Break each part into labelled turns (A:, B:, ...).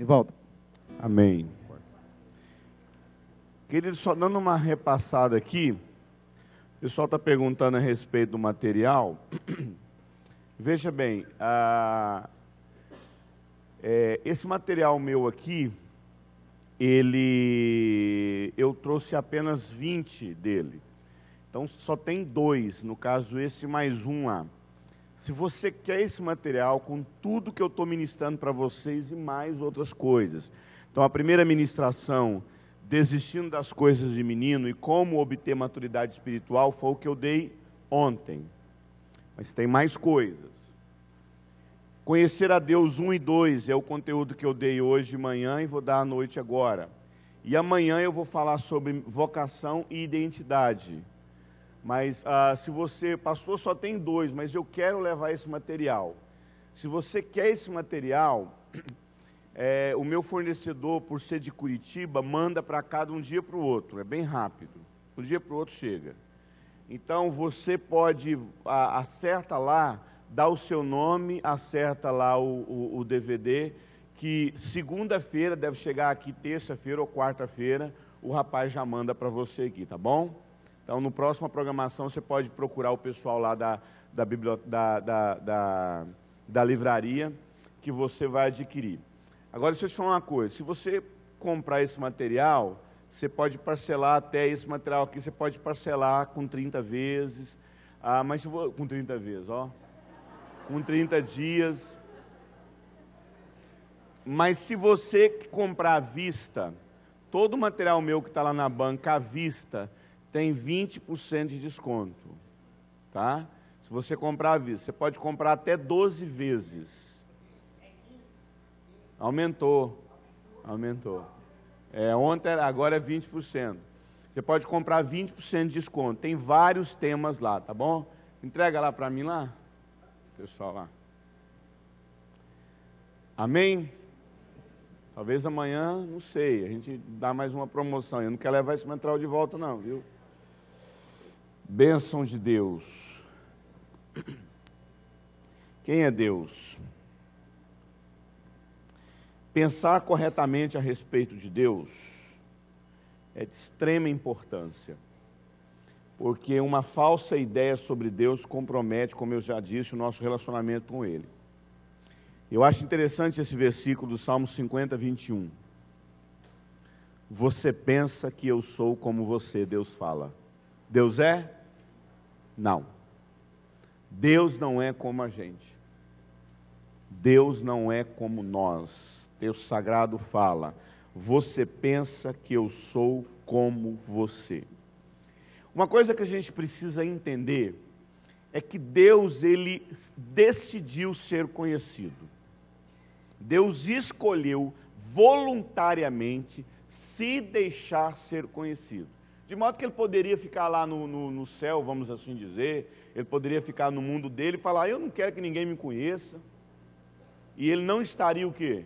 A: Nivaldo.
B: Amém. Querido, só dando uma repassada aqui, o pessoal está perguntando a respeito do material. Veja bem, esse material meu aqui, eu trouxe apenas 20 dele. Então só tem 2, no caso esse mais um lá. Se você quer esse material com tudo que eu estou ministrando para vocês e mais outras coisas. Então a primeira ministração, desistindo das coisas de menino e como obter maturidade espiritual, foi o que eu dei ontem. Mas tem mais coisas. Conhecer a Deus 1 e 2 é o conteúdo que eu dei hoje de manhã e vou dar à noite agora. E amanhã eu vou falar sobre vocação e identidade. Mas se você, pastor, só tem 2, mas eu quero levar esse material. Se você quer esse material, o meu fornecedor, por ser de Curitiba, manda para cá de um dia para o outro. É bem rápido. De um dia para o outro chega. Então você pode, acerta lá, dá o seu nome, acerta lá o DVD, que segunda-feira, deve chegar aqui terça-feira ou quarta-feira, o rapaz já manda para você aqui, tá bom? Então, no próxima programação, você pode procurar o pessoal lá da livraria, que você vai adquirir. Agora, deixa eu te falar uma coisa. Se você comprar esse material, você pode parcelar até esse material aqui, você pode parcelar com 30 vezes. Mas com 30 vezes, ó. Com 30 dias. Mas se você comprar à vista, todo o material meu que está lá na banca à vista, tem 20% de desconto, tá? Se você comprar à vista, você pode comprar até 12 vezes. Aumentou. Ontem, agora é 20%. Você pode comprar 20% de desconto. Tem vários temas lá, tá bom? Entrega lá para mim lá, pessoal lá. Amém? Talvez amanhã, não sei, a gente dá mais uma promoção. Eu não quero levar esse material de volta não, viu? Bênção de Deus. Quem é Deus? Pensar corretamente a respeito de Deus é de extrema importância, porque uma falsa ideia sobre Deus compromete, como eu já disse, o nosso relacionamento com Ele. Eu acho interessante esse versículo do Salmo 50, 21. Você pensa que eu sou como você, Deus fala. Deus é? Não. Deus não é como a gente. Deus não é como nós. Texto sagrado fala, você pensa que eu sou como você. Uma coisa que a gente precisa entender é que Deus, Ele decidiu ser conhecido. Deus escolheu voluntariamente se deixar ser conhecido. De modo que Ele poderia ficar lá no céu, vamos assim dizer, Ele poderia ficar no mundo dele e falar, eu não quero que ninguém me conheça. E Ele não estaria o quê?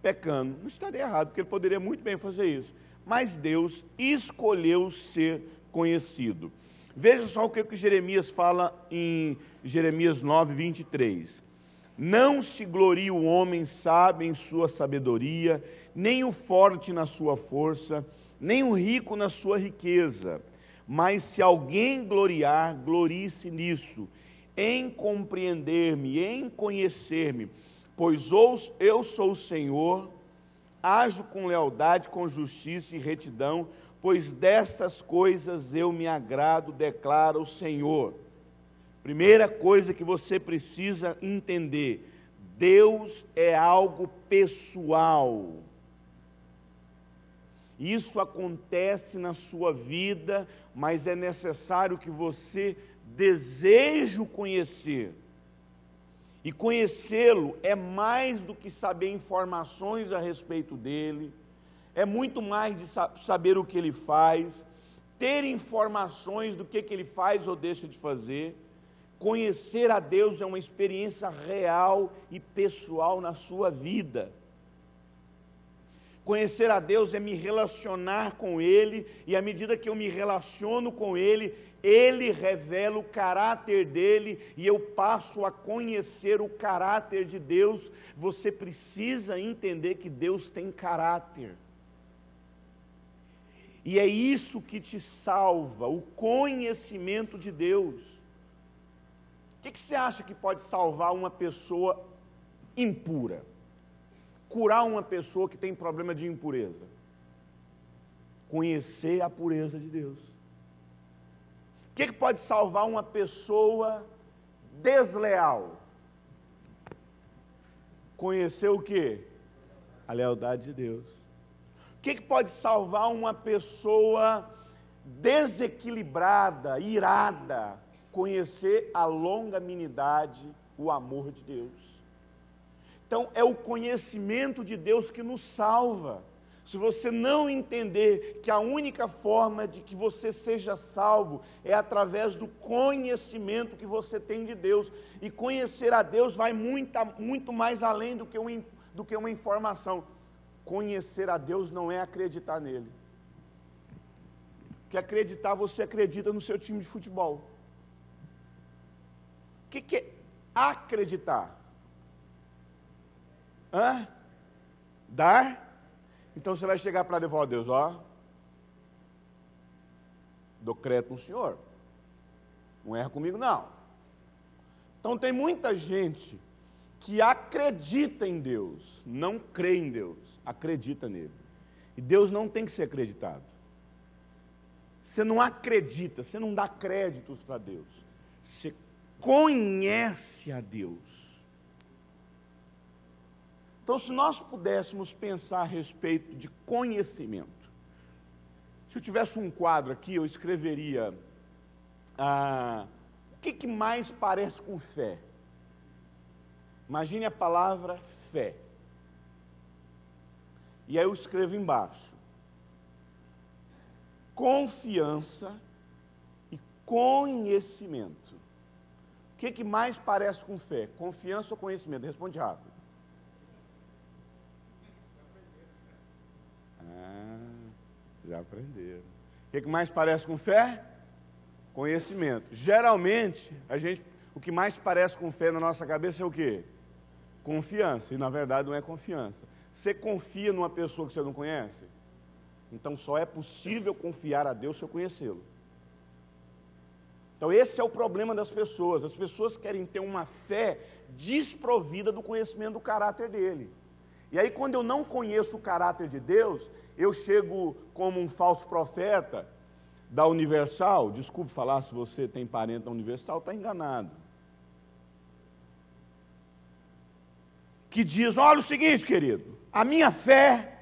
B: Pecando. Não estaria errado, porque Ele poderia muito bem fazer isso. Mas Deus escolheu ser conhecido. Veja só o que Jeremias fala em Jeremias 9, 23. Não se glorie o homem sábio em sua sabedoria, nem o forte na sua força, nem o rico na sua riqueza. Mas se alguém gloriar, glorie-se nisso, em compreender-me, em conhecer-me, pois eu sou o Senhor, ajo com lealdade, com justiça e retidão, pois destas coisas eu me agrado, declara o Senhor. Primeira coisa que você precisa entender, Deus é algo pessoal. Isso acontece na sua vida, mas é necessário que você deseje o conhecer. E conhecê-lo é mais do que saber informações a respeito dele, é muito mais de saber o que ele faz, ter informações do que ele faz ou deixa de fazer. Conhecer a Deus é uma experiência real e pessoal na sua vida. Conhecer a Deus é me relacionar com Ele, e à medida que eu me relaciono com Ele, Ele revela o caráter dEle, e eu passo a conhecer o caráter de Deus. Você precisa entender que Deus tem caráter. E é isso que te salva, o conhecimento de Deus. O que você acha que pode salvar uma pessoa impura? Curar uma pessoa que tem problema de impureza? Conhecer a pureza de Deus. O que pode salvar uma pessoa desleal? Conhecer o quê? A lealdade de Deus. O que pode salvar uma pessoa desequilibrada, irada? Conhecer a longanimidade, o amor de Deus. Então, é o conhecimento de Deus que nos salva. Se você não entender que a única forma de que você seja salvo é através do conhecimento que você tem de Deus, e conhecer a Deus vai muito mais além do que uma informação. Conhecer a Deus não é acreditar nele. Porque acreditar, você acredita no seu time de futebol. O que é acreditar? Dar? Então você vai chegar para devolver a Deus, ó, dou crédito no Senhor, não erra comigo não. Então tem muita gente que acredita em Deus, não crê em Deus, acredita nele. E Deus não tem que ser acreditado. Você não acredita, você não dá créditos para Deus, você conhece a Deus. Então, se nós pudéssemos pensar a respeito de conhecimento, se eu tivesse um quadro aqui, eu escreveria o que mais parece com fé. Imagine a palavra fé. E aí eu escrevo embaixo: confiança e conhecimento. O que mais parece com fé? Confiança ou conhecimento? Responde rápido. Já aprenderam. O que mais parece com fé? Conhecimento. Geralmente, o que mais parece com fé na nossa cabeça é o quê? Confiança. E na verdade não é confiança. Você confia numa pessoa que você não conhece? Então só é possível confiar a Deus se eu conhecê-lo. Então esse é o problema das pessoas. As pessoas querem ter uma fé desprovida do conhecimento do caráter dele. E aí quando eu não conheço o caráter de Deus, eu chego como um falso profeta da Universal. Desculpe falar, se você tem parente da Universal, está enganado. Que diz: olha o seguinte, querido, a minha fé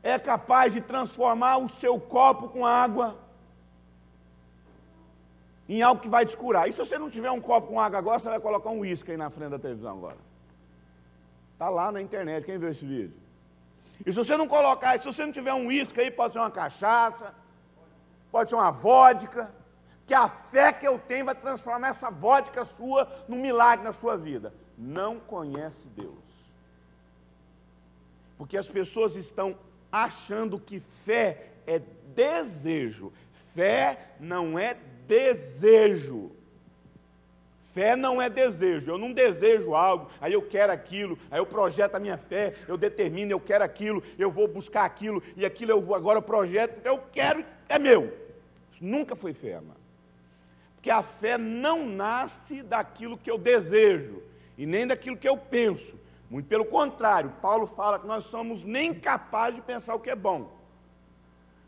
B: é capaz de transformar o seu copo com água em algo que vai te curar. E se você não tiver um copo com água agora, você vai colocar um uísque aí na frente da televisão agora. Está lá na internet, quem viu esse vídeo? E se você não colocar, se você não tiver um uísque aí, pode ser uma cachaça, pode ser uma vodka, que a fé que eu tenho vai transformar essa vodka sua num milagre na sua vida. Não conhece Deus. Porque as pessoas estão achando que fé é desejo. Fé não é desejo. Fé não é desejo. Eu não desejo algo, aí eu quero aquilo, aí eu projeto a minha fé, eu determino, eu quero aquilo, eu vou buscar aquilo, e aquilo agora eu projeto, eu quero, é meu. Isso nunca foi fé, amado. Porque a fé não nasce daquilo que eu desejo, e nem daquilo que eu penso. Muito pelo contrário, Paulo fala que nós somos nem capazes de pensar o que é bom.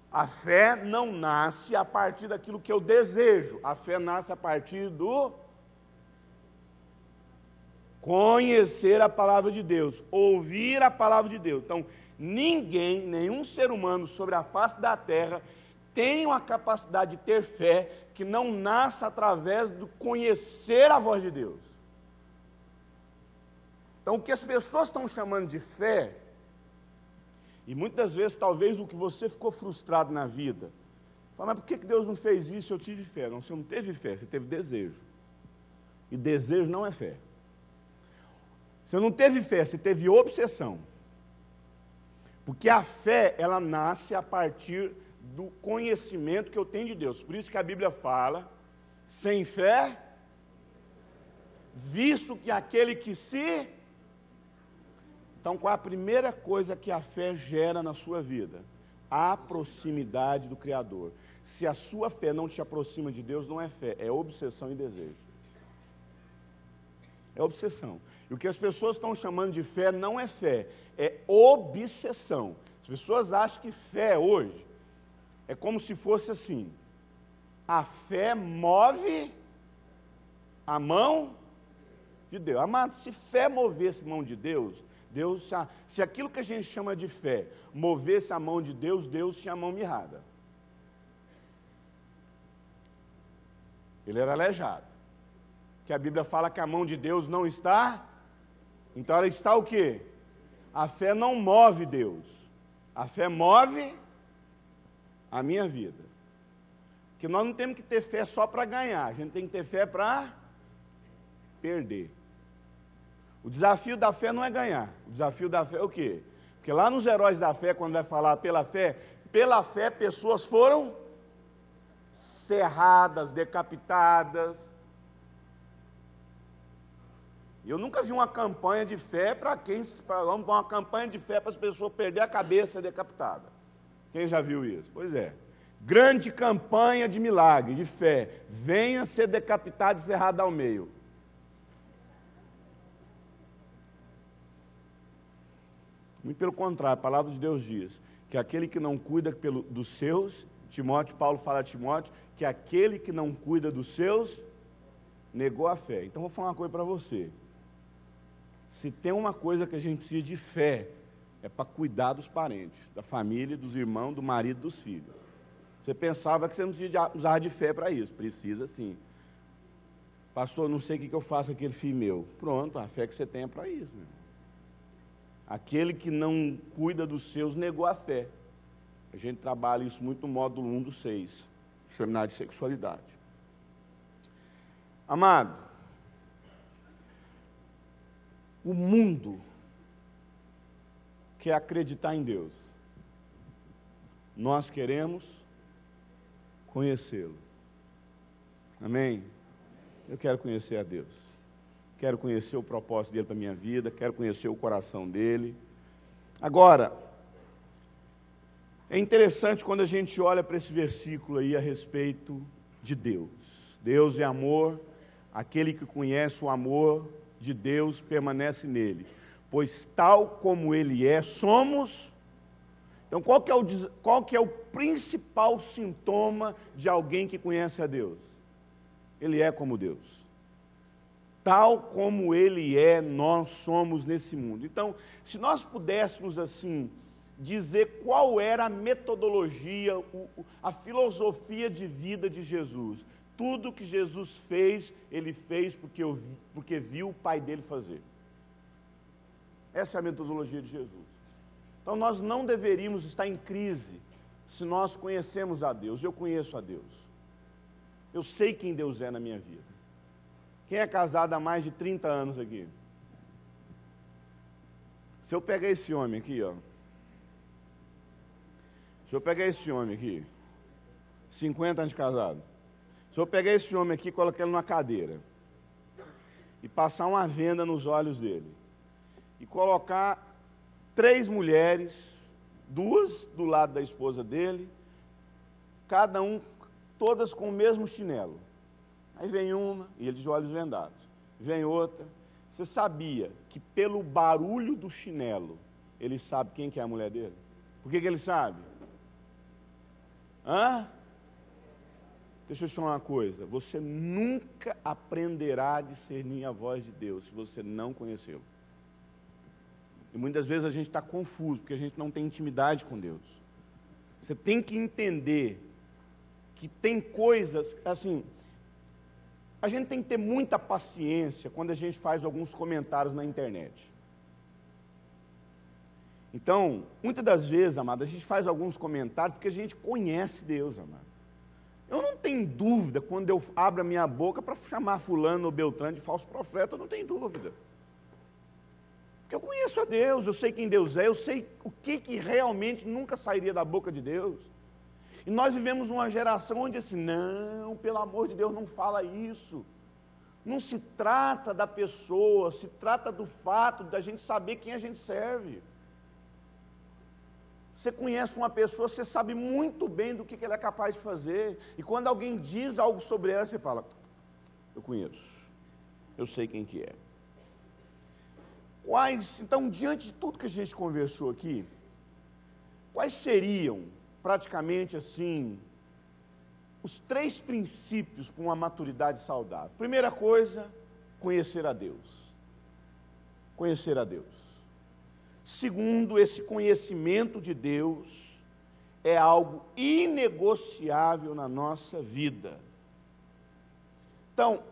B: A fé não nasce a partir daquilo que eu desejo, a fé nasce a partir do conhecer a palavra de Deus, ouvir a palavra de Deus. Então, ninguém, nenhum ser humano sobre a face da terra tem uma capacidade de ter fé que não nasça através do conhecer a voz de Deus. Então, o que as pessoas estão chamando de fé, e muitas vezes, talvez, o que você ficou frustrado na vida, fala: mas por que Deus não fez isso? Eu tive fé. Não, você não teve fé, você teve desejo. E desejo não é fé. Você não teve fé, você teve obsessão. Porque a fé, ela nasce a partir do conhecimento que eu tenho de Deus. Por isso que a Bíblia fala, sem fé, visto que aquele que se... Então, qual é a primeira coisa que a fé gera na sua vida? A proximidade do Criador. Se a sua fé não te aproxima de Deus, não é fé, é obsessão e desejo. É obsessão. E o que as pessoas estão chamando de fé não é fé, é obsessão. As pessoas acham que fé hoje é como se fosse assim: a fé move a mão de Deus. Amado, se fé movesse a mão de Deus, se aquilo que a gente chama de fé movesse a mão de Deus, Deus tinha a mão mirrada. Ele era aleijado. Que a Bíblia fala que a mão de Deus não está, então ela está o quê? A fé não move Deus, a fé move a minha vida. Porque nós não temos que ter fé só para ganhar, a gente tem que ter fé para perder. O desafio da fé não é ganhar, o desafio da fé é o quê? Porque lá nos Heróis da Fé, quando vai falar pela fé pessoas foram serradas, decapitadas. Eu nunca vi uma campanha de fé vamos uma campanha de fé para as pessoas perder a cabeça decapitada. Quem já viu isso? Pois é. Grande campanha de milagre, de fé. Venha ser decapitado e serrado ao meio. Muito pelo contrário, a palavra de Deus diz que aquele que não cuida dos seus, Paulo fala a Timóteo, que aquele que não cuida dos seus, negou a fé. Então vou falar uma coisa para você. Se tem uma coisa que a gente precisa de fé, é para cuidar dos parentes, da família, dos irmãos, do marido, dos filhos. Você pensava que você não precisa usar de fé para isso. Precisa sim. Pastor, não sei o que eu faço com aquele filho meu. Pronto, a fé que você tem é para isso. Meu. Aquele que não cuida dos seus negou a fé. A gente trabalha isso muito no módulo 1 do 6, seminário de sexualidade. Amado, o mundo quer acreditar em Deus. Nós queremos conhecê-lo. Amém? Eu quero conhecer a Deus. Quero conhecer o propósito dele para a minha vida, quero conhecer o coração dele. Agora, é interessante quando a gente olha para esse versículo aí a respeito de Deus. Deus é amor, aquele que conhece o amor de Deus permanece nele. Pois tal como ele é, somos... Então, qual que é o principal sintoma de alguém que conhece a Deus? Ele é como Deus. Tal como ele é, nós somos nesse mundo. Então, se nós pudéssemos, assim, dizer qual era a metodologia, a filosofia de vida de Jesus. Tudo que Jesus fez, ele fez porque viu o Pai dele fazer. Essa é a metodologia de Jesus. Então, nós não deveríamos estar em crise se nós conhecemos a Deus. Eu conheço a Deus. Eu sei quem Deus é na minha vida. Quem é casado há mais de 30 anos aqui? Se eu pegar esse homem aqui, ó. Se eu pegar esse homem aqui, 50 anos de casado. Se eu pegar esse homem aqui e colocar ele numa cadeira, e passar uma venda nos olhos dele, e colocar 3 mulheres, 2 do lado da esposa dele, cada um, todas com o mesmo chinelo. Aí vem uma, e ele de olhos vendados. Vem outra. Você sabia que pelo barulho do chinelo, ele sabe quem que é a mulher dele? Por que ele sabe? Deixa eu te falar uma coisa. Você nunca aprenderá a discernir a voz de Deus se você não conhecê-lo. E muitas vezes a gente está confuso, porque a gente não tem intimidade com Deus. Você tem que entender que tem coisas, assim... A gente tem que ter muita paciência quando a gente faz alguns comentários na internet. Então, muitas das vezes, amado, a gente faz alguns comentários porque a gente conhece Deus, amado. Eu não tenho dúvida quando eu abro a minha boca para chamar fulano ou beltrano de falso profeta, eu não tenho dúvida. Porque eu conheço a Deus, eu sei quem Deus é, eu sei o que realmente nunca sairia da boca de Deus. E nós vivemos uma geração onde assim, não, pelo amor de Deus, não fala isso. Não se trata da pessoa, se trata do fato da gente saber quem a gente serve. Você conhece uma pessoa, você sabe muito bem do que ela é capaz de fazer. E quando alguém diz algo sobre ela, você fala, eu conheço, eu sei quem que é. Então, diante de tudo que a gente conversou aqui, quais seriam, praticamente assim, os 3 princípios para uma maturidade saudável? Primeira coisa, conhecer a Deus. Conhecer a Deus. Segundo, esse conhecimento de Deus é algo inegociável na nossa vida. Então,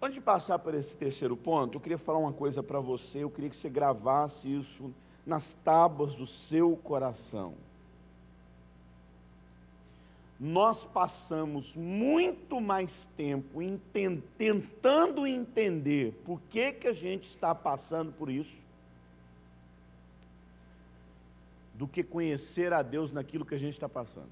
B: antes de passar por esse terceiro ponto, eu queria falar uma coisa para você, eu queria que você gravasse isso nas tábuas do seu coração. Nós passamos muito mais tempo tentando entender por que a gente está passando por isso, do que conhecer a Deus naquilo que a gente está passando.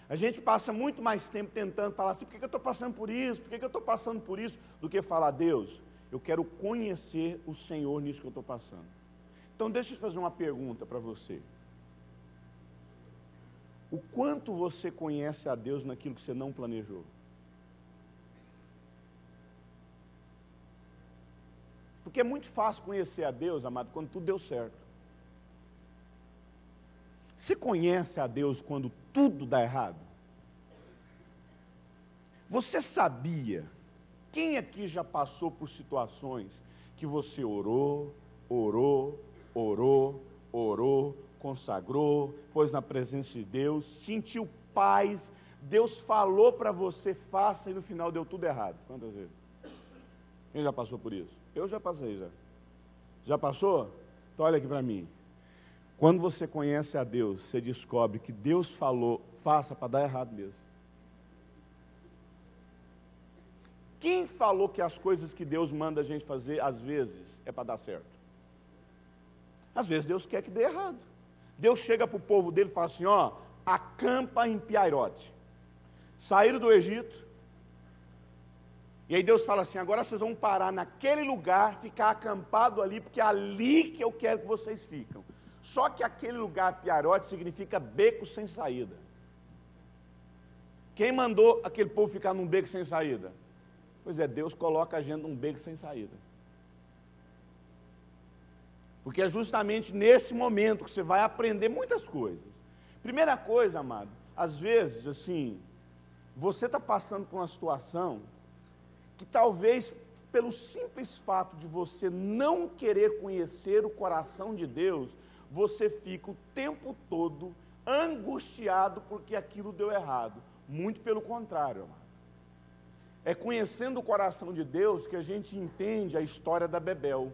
B: A gente passa muito mais tempo tentando falar assim, por que eu estou passando por isso? Por que eu estou passando por isso? Do que falar, Deus, eu quero conhecer o Senhor nisso que eu estou passando. Então deixa eu fazer uma pergunta para você. O quanto você conhece a Deus naquilo que você não planejou? Porque é muito fácil conhecer a Deus, amado, quando tudo deu certo. Você conhece a Deus quando tudo dá errado? Você sabia, quem aqui já passou por situações que você orou, consagrou, pôs na presença de Deus, sentiu paz, Deus falou para você, faça, e no final deu tudo errado? Quantas vezes? Quem já passou por isso? Eu já passei, já. Já passou? Então olha aqui para mim. Quando você conhece a Deus, você descobre que Deus falou, faça para dar errado mesmo. Quem falou que as coisas que Deus manda a gente fazer, às vezes, é para dar certo? Às vezes Deus quer que dê errado. Deus chega para o povo dele e fala assim, ó, acampa em Piairote. Saíram do Egito, e aí Deus fala assim, agora vocês vão parar naquele lugar, ficar acampado ali, porque é ali que eu quero que vocês ficam. Só que aquele lugar, Piairote, significa beco sem saída. Quem mandou aquele povo ficar num beco sem saída? Pois é, Deus coloca a gente num beco sem saída. Porque é justamente nesse momento que você vai aprender muitas coisas. Primeira coisa, amado, às vezes, assim, você está passando por uma situação que talvez, pelo simples fato de você não querer conhecer o coração de Deus, você fica o tempo todo angustiado porque aquilo deu errado. Muito pelo contrário, amado. É conhecendo o coração de Deus que a gente entende a história da Bebel.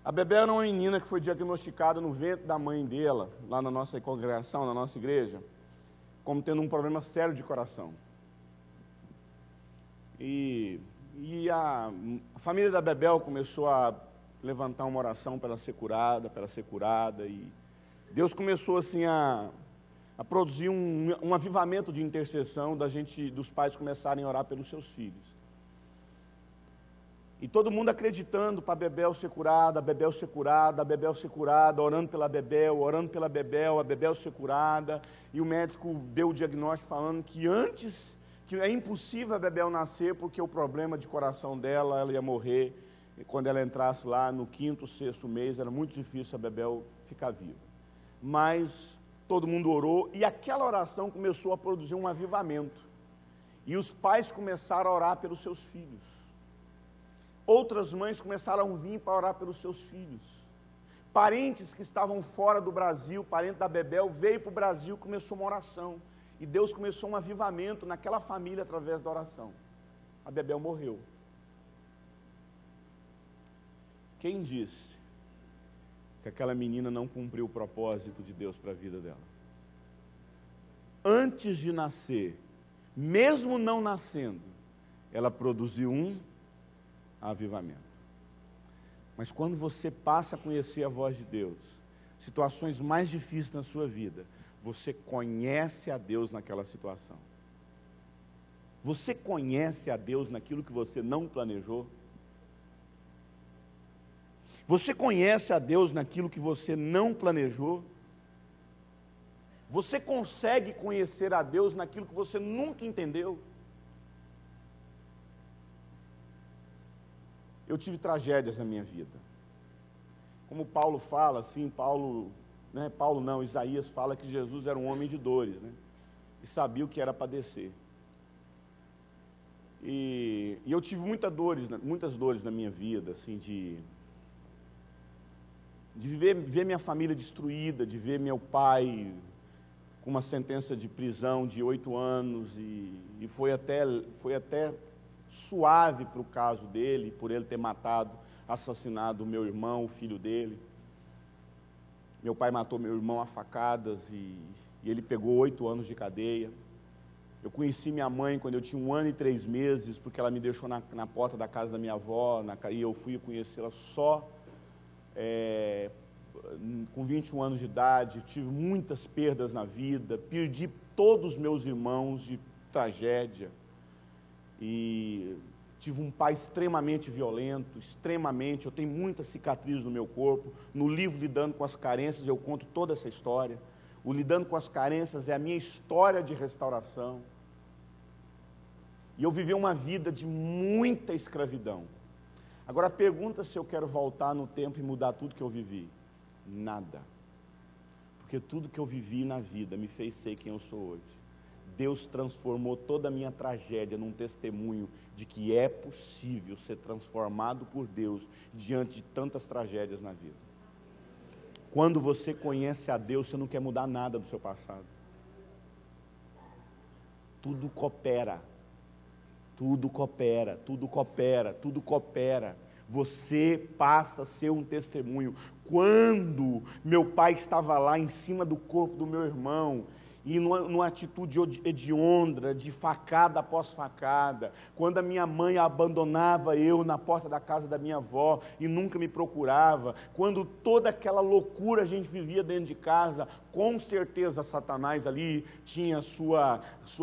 B: A Bebel era uma menina que foi diagnosticada no ventre da mãe dela, lá na nossa congregação, na nossa igreja, como tendo um problema sério de coração. E a família da Bebel começou a levantar uma oração para ela ser curada, e Deus começou assim a produzir um avivamento de intercessão dos pais começarem a orar pelos seus filhos. E todo mundo acreditando para a Bebel ser curada, a Bebel ser curada, a Bebel ser curada, orando pela Bebel, a Bebel ser curada, e o médico deu o diagnóstico falando que é impossível a Bebel nascer, porque o problema de coração dela, ela ia morrer, e quando ela entrasse lá no 5º, 6º mês, era muito difícil a Bebel ficar viva. Mas todo mundo orou, e aquela oração começou a produzir um avivamento. E os pais começaram a orar pelos seus filhos. Outras mães começaram a vir para orar pelos seus filhos. Parentes que estavam fora do Brasil, parente da Bebel, veio para o Brasil, começou uma oração. E Deus começou um avivamento naquela família através da oração. A Bebel morreu. Quem disse que aquela menina não cumpriu o propósito de Deus para a vida dela? Antes de nascer, mesmo não nascendo, ela produziu um a avivamento. Mas quando você passa a conhecer a voz de Deus, situações mais difíceis na sua vida, você conhece a Deus naquela situação. Você conhece a Deus naquilo que você não planejou? Você conhece a Deus naquilo que você não planejou? Você consegue conhecer a Deus naquilo que você nunca entendeu? Eu tive tragédias na minha vida. Como Paulo fala, assim, Isaías fala que Jesus era um homem de dores, né? E sabia o que era padecer. E eu tive muitas dores na minha vida, assim, de ver minha família destruída, de ver meu pai com uma sentença de prisão de 8 anos, e foi até suave para o caso dele, por ele ter assassinado o meu irmão, o filho dele. Meu pai matou meu irmão a facadas e ele pegou 8 anos de cadeia. Eu conheci minha mãe quando eu tinha 1 ano e 3 meses, porque ela me deixou na porta da casa da minha avó, e eu fui conhecê-la só com 21 anos de idade. Tive muitas perdas na vida, perdi todos os meus irmãos de tragédia, e tive um pai extremamente violento, eu tenho muitas cicatrizes no meu corpo. No livro Lidando com as Carências eu conto toda essa história. O Lidando com as Carências é a minha história de restauração. E eu vivi uma vida de muita escravidão. Agora pergunta se eu quero voltar no tempo e mudar tudo que eu vivi. Nada. Porque tudo que eu vivi na vida me fez ser quem eu sou hoje. Deus transformou toda a minha tragédia num testemunho de que é possível ser transformado por Deus diante de tantas tragédias na vida. Quando você conhece a Deus, você não quer mudar nada do seu passado. Tudo coopera. Tudo coopera, tudo coopera, tudo coopera. Você passa a ser um testemunho. Quando meu pai estava lá em cima do corpo do meu irmão, e numa atitude hedionda, de facada após facada, quando a minha mãe abandonava eu na porta da casa da minha avó e nunca me procurava, quando toda aquela loucura a gente vivia dentro de casa, com certeza Satanás ali tinha sua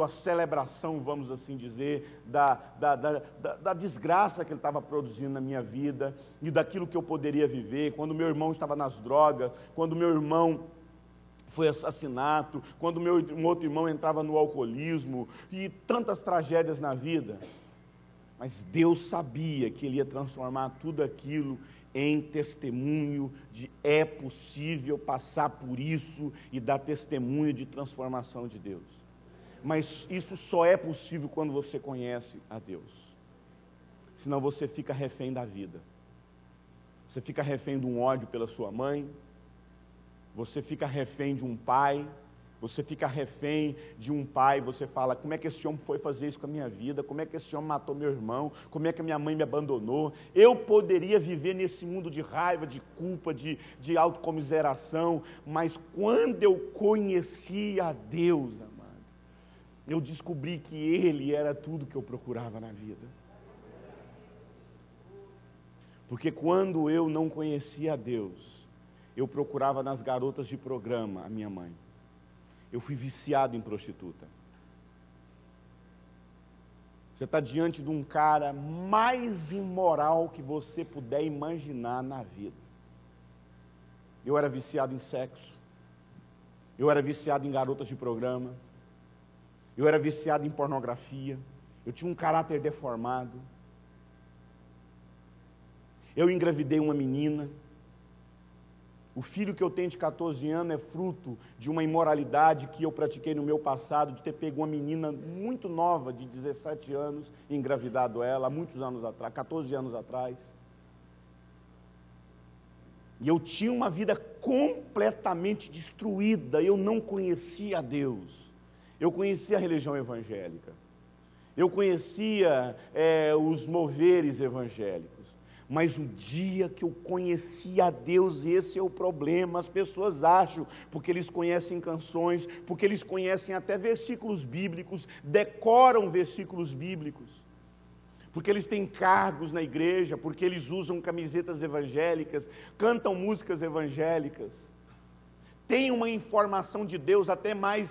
B: celebração, vamos assim dizer, da desgraça que ele estava produzindo na minha vida e daquilo que eu poderia viver. Quando meu irmão estava nas drogas, quando meu irmão foi assassinato, quando um outro irmão entrava no alcoolismo, e tantas tragédias na vida. Mas Deus sabia que Ele ia transformar tudo aquilo em testemunho de é possível passar por isso e dar testemunho de transformação de Deus. Mas isso só é possível quando você conhece a Deus. Senão você fica refém da vida. Você fica refém de um ódio pela sua mãe, você fica refém de um pai, você fica refém de um pai, você fala, como é que esse homem foi fazer isso com a minha vida? Como é que esse homem matou meu irmão? Como é que a minha mãe me abandonou? Eu poderia viver nesse mundo de raiva, de culpa, de autocomiseração, mas quando eu conheci a Deus, amado, eu descobri que Ele era tudo que eu procurava na vida. Porque quando eu não conhecia a Deus, eu procurava nas garotas de programa a minha mãe. Eu fui viciado em prostituta. Você está diante de um cara mais imoral que você puder imaginar na vida. Eu era viciado em sexo. Eu era viciado em garotas de programa. Eu era viciado em pornografia. Eu tinha um caráter deformado. Eu engravidei uma menina. O filho que eu tenho de 14 anos é fruto de uma imoralidade que eu pratiquei no meu passado, de ter pego uma menina muito nova, de 17 anos, e engravidado ela, há muitos anos atrás, 14 anos atrás. E eu tinha uma vida completamente destruída, eu não conhecia a Deus. Eu conhecia a religião evangélica. Eu conhecia os moveres evangélicos. Mas o dia que eu conheci a Deus, esse é o problema. As pessoas acham, porque eles conhecem canções, porque eles conhecem até versículos bíblicos, decoram versículos bíblicos. porque eles têm cargos na igreja, porque eles usam camisetas evangélicas, cantam músicas evangélicas, têm uma informação de Deus até mais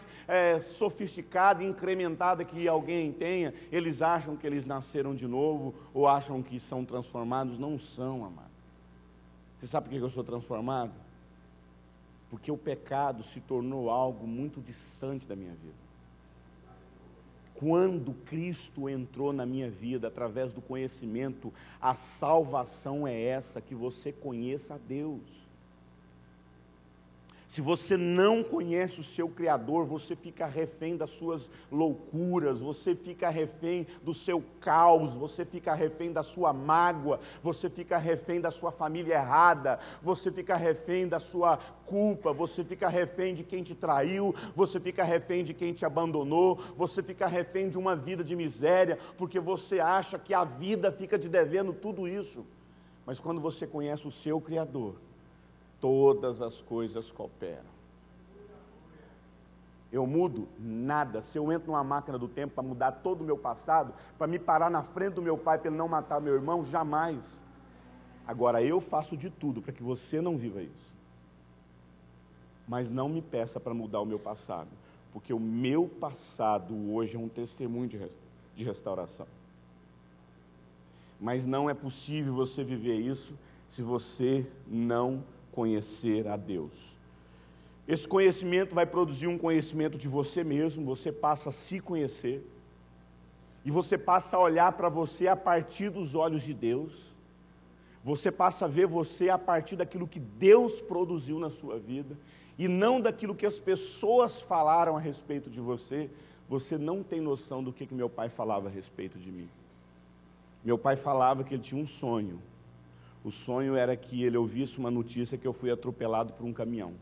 B: sofisticada e incrementada que alguém tenha. Eles acham que eles nasceram de novo, ou acham que são transformados. Não são, amado. Você sabe por que eu sou transformado? Porque o pecado se tornou algo muito distante da minha vida. Quando Cristo entrou na minha vida, através do conhecimento, a salvação é essa, que você conheça a Deus. Se você não conhece o seu Criador, você fica refém das suas loucuras, você fica refém do seu caos, você fica refém da sua mágoa, você fica refém da sua família errada, você fica refém da sua culpa, você fica refém de quem te traiu, você fica refém de quem te abandonou, você fica refém de uma vida de miséria, porque você acha que a vida fica te devendo tudo isso. Mas quando você conhece o seu Criador, todas as coisas cooperam. Eu mudo? Nada. Se eu entro numa máquina do tempo para mudar todo o meu passado, para me parar na frente do meu pai para ele não matar meu irmão, jamais. Agora eu faço de tudo para que você não viva isso. Mas não me peça para mudar o meu passado, porque o meu passado hoje é um testemunho de restauração. Mas não é possível você viver isso se você não conhecer a Deus. Esse conhecimento vai produzir um conhecimento de você mesmo, você passa a se conhecer, e você passa a olhar para você a partir dos olhos de Deus, você passa a ver você a partir daquilo que Deus produziu na sua vida, e não daquilo que as pessoas falaram a respeito de você. Você não tem noção do que meu pai falava a respeito de mim. Meu pai falava que ele tinha um sonho. O sonho era que ele ouvisse uma notícia que eu fui atropelado por um caminhão.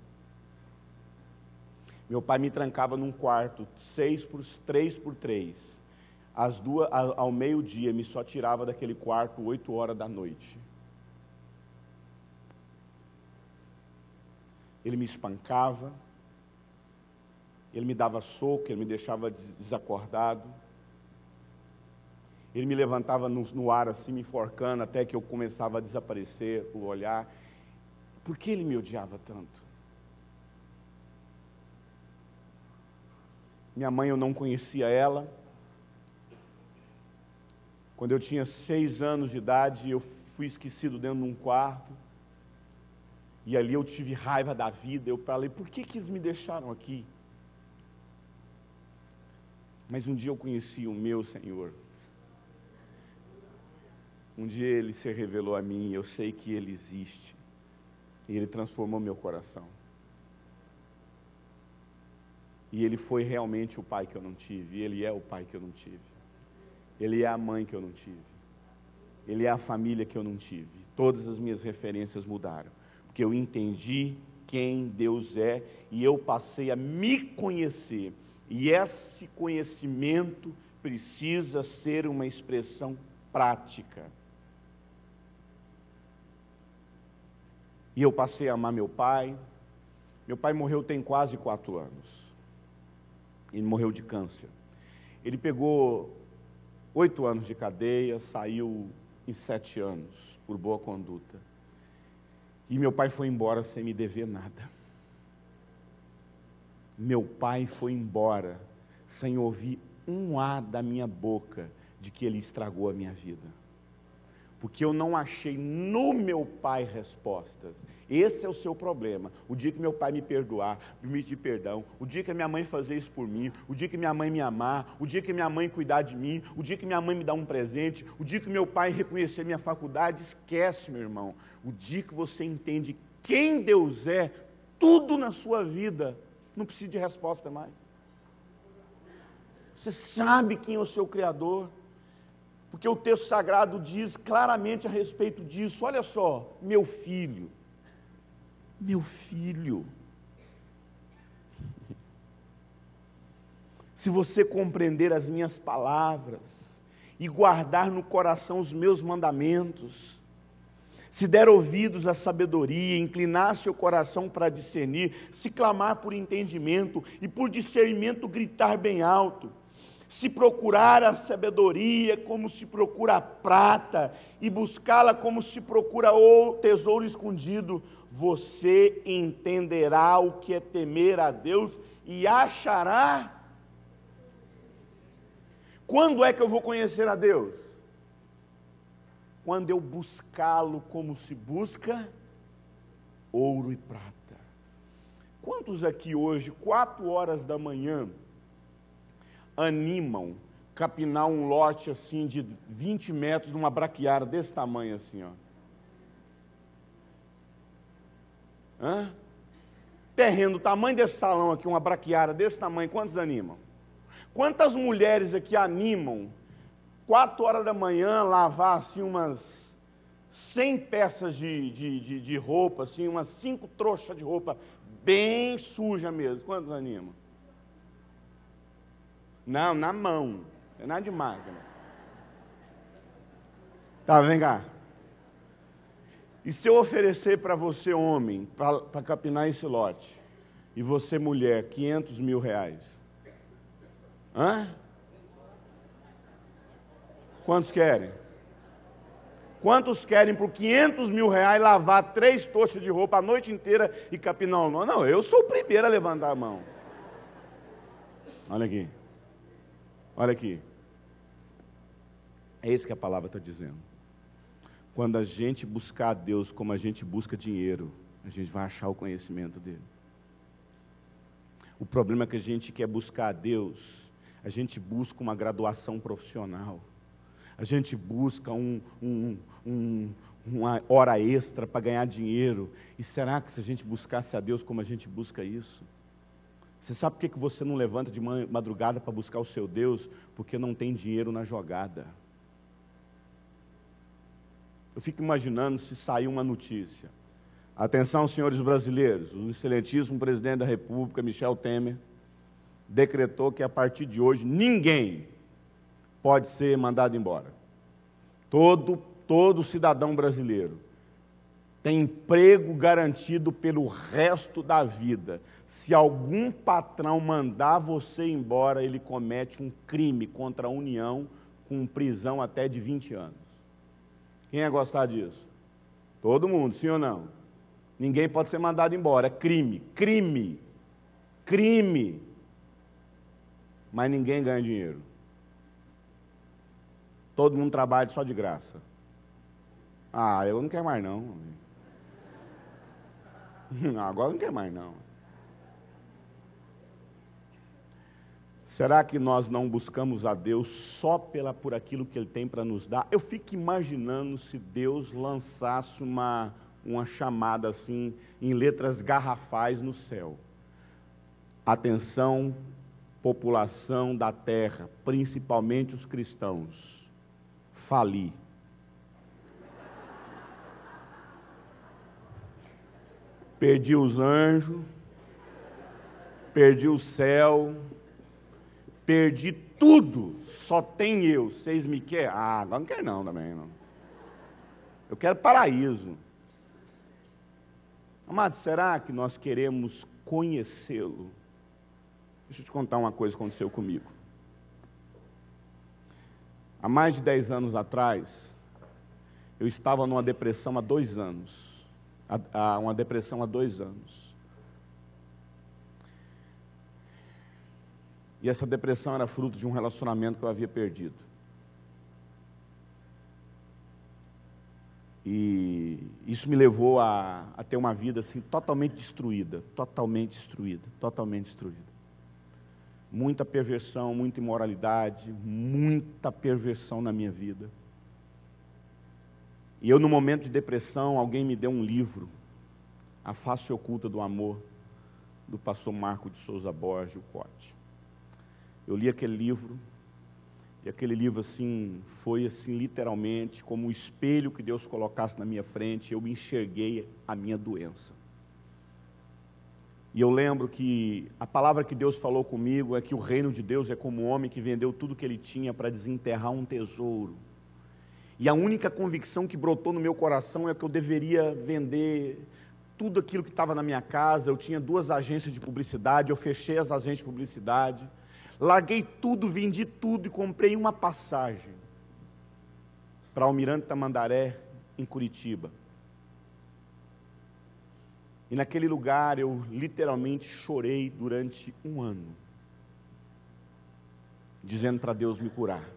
B: Meu pai me trancava num quarto, 3x3. Ao meio-dia, me só tirava daquele quarto 8 horas da noite. Ele me espancava, ele me dava soco, ele me deixava desacordado. Ele me levantava no ar assim, me enforcando, até que eu começava a desaparecer, o olhar. Por que ele me odiava tanto? Minha mãe, eu não conhecia ela. Quando eu tinha 6 anos de idade, eu fui esquecido dentro de um quarto. E ali eu tive raiva da vida. Eu falei, por que eles me deixaram aqui? Mas um dia eu conheci o meu Senhor. Um dia Ele se revelou a mim, eu sei que Ele existe. E Ele transformou meu coração. E Ele foi realmente o pai que eu não tive. Ele é o pai que eu não tive. Ele é a mãe que eu não tive. Ele é a família que eu não tive. Todas as minhas referências mudaram. Porque eu entendi quem Deus é e eu passei a me conhecer. E esse conhecimento precisa ser uma expressão prática. E eu passei a amar meu pai. Meu pai morreu tem quase 4 anos. Ele morreu de câncer. Ele pegou 8 anos de cadeia, saiu em 7 anos, por boa conduta. E meu pai foi embora sem me dever nada. Meu pai foi embora sem ouvir um A da minha boca de que ele estragou a minha vida. Porque eu não achei no meu pai respostas. Esse é o seu problema. O dia que meu pai me perdoar, me pedir perdão, o dia que a minha mãe fazer isso por mim, o dia que minha mãe me amar, o dia que minha mãe cuidar de mim, o dia que minha mãe me dar um presente, o dia que meu pai reconhecer minha faculdade, esquece, meu irmão. O dia que você entende quem Deus é, tudo na sua vida, não precisa de resposta mais. Você sabe quem é o seu Criador. Porque o texto sagrado diz claramente a respeito disso. Olha só, meu filho, se você compreender as minhas palavras e guardar no coração os meus mandamentos, se der ouvidos à sabedoria, inclinar seu coração para discernir, se clamar por entendimento e por discernimento gritar bem alto, Se procurar a sabedoria como se procura a prata, e buscá-la como se procura o tesouro escondido, você entenderá o que é temer a Deus e achará. Quando é que eu vou conhecer a Deus? Quando eu buscá-lo como se busca ouro e prata. Quantos aqui hoje, 4 horas da manhã, animam capinar um lote assim de 20 metros, numa braquiária desse tamanho assim, ó? Hã? Terreno do tamanho desse salão aqui, uma braquiária desse tamanho, quantos animam? Quantas mulheres aqui animam, 4 horas da manhã, lavar assim umas 100 peças de roupa, assim, umas 5 trouxas de roupa, bem suja mesmo? Quantos animam? Não, na mão, não é nada de máquina. Tá, vem cá. E se eu oferecer para você, homem, para capinar esse lote, e você, mulher, 500 mil reais? Hã? Quantos querem? Quantos querem por 500 mil reais lavar 3 trouxas de roupa a noite inteira e capinar o nó? Não, eu sou o primeiro a levantar a mão. Olha aqui. Olha aqui. É isso que a palavra está dizendo. Quando a gente buscar a Deus como a gente busca dinheiro, a gente vai achar o conhecimento dele. O problema é que a gente quer buscar a Deus, a gente busca uma graduação profissional. A gente busca uma hora extra para ganhar dinheiro. E será que se a gente buscasse a Deus como a gente busca isso? Você sabe por que você não levanta de madrugada para buscar o seu Deus? Porque não tem dinheiro na jogada. Eu fico imaginando se sair uma notícia. Atenção, senhores brasileiros, o excelentíssimo presidente da República, Michel Temer, decretou que a partir de hoje ninguém pode ser mandado embora. Todo cidadão brasileiro tem emprego garantido pelo resto da vida. Se algum patrão mandar você embora, ele comete um crime contra a União, com prisão até de 20 anos. Quem ia gostar disso? Todo mundo, sim ou não? Ninguém pode ser mandado embora, é crime, crime, crime. Mas ninguém ganha dinheiro. Todo mundo trabalha só de graça. Ah, eu não quero mais não. Agora não quero mais não. Será que nós não buscamos a Deus só por aquilo que Ele tem para nos dar? Eu fico imaginando se Deus lançasse uma chamada assim, em letras garrafais no céu. Atenção, população da terra, principalmente os cristãos. Fali. Perdi os anjos, perdi o céu, perdi tudo, só tem eu. Vocês me querem? Ah, agora não quero não também, não. Eu quero paraíso. Amado, será que nós queremos conhecê-lo? Deixa eu te contar uma coisa que aconteceu comigo. Há mais de 10 anos atrás, eu estava numa depressão há 2 anos. Uma depressão há 2 anos. E essa depressão era fruto de um relacionamento que eu havia perdido. E isso me levou a ter uma vida assim totalmente destruída, totalmente destruída, totalmente destruída. Muita perversão, muita imoralidade, muita perversão na minha vida. E eu, no momento de depressão, alguém me deu um livro, A Face Oculta do Amor, do pastor Marco de Souza Borges, o Cote. Eu li aquele livro, e aquele livro assim, foi assim, literalmente, como um espelho que Deus colocasse na minha frente, eu enxerguei a minha doença. E eu lembro que a palavra que Deus falou comigo é que o reino de Deus é como um homem que vendeu tudo que ele tinha para desenterrar um tesouro. E a única convicção que brotou no meu coração é que eu deveria vender tudo aquilo que estava na minha casa. Eu tinha 2 agências de publicidade, eu fechei as agências de publicidade, Larguei tudo, vendi tudo e comprei uma passagem para Almirante Tamandaré, em Curitiba. E naquele lugar eu literalmente chorei durante um ano, dizendo para Deus me curar.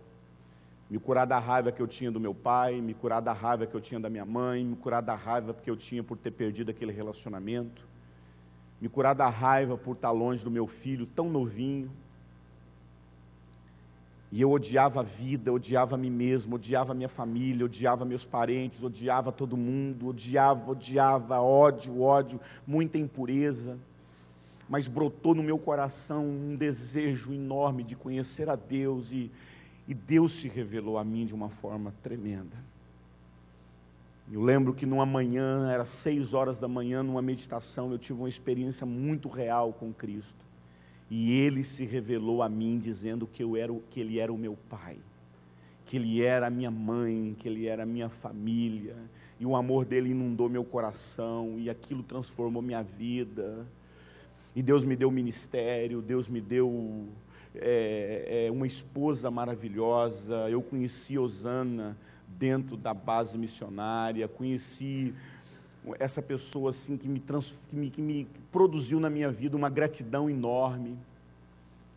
B: Me curar da raiva que eu tinha do meu pai, me curar da raiva que eu tinha da minha mãe, me curar da raiva que eu tinha por ter perdido aquele relacionamento, me curar da raiva por estar longe do meu filho tão novinho. E eu odiava a vida, odiava a mim mesmo, odiava a minha família, odiava meus parentes, odiava todo mundo, odiava, ódio, muita impureza. Mas brotou no meu coração um desejo enorme de conhecer a Deus, e Deus se revelou a mim de uma forma tremenda. Eu lembro que numa manhã, era 6 horas da manhã, numa meditação, eu tive uma experiência muito real com Cristo. E Ele se revelou a mim dizendo que Ele era o meu Pai, que Ele era a minha mãe, que Ele era a minha família, e o amor dEle inundou meu coração, e aquilo transformou minha vida. E Deus me deu ministério, Deus me deu uma esposa maravilhosa. Eu conheci Osana dentro da base missionária, conheci essa pessoa assim que me produziu na minha vida uma gratidão enorme.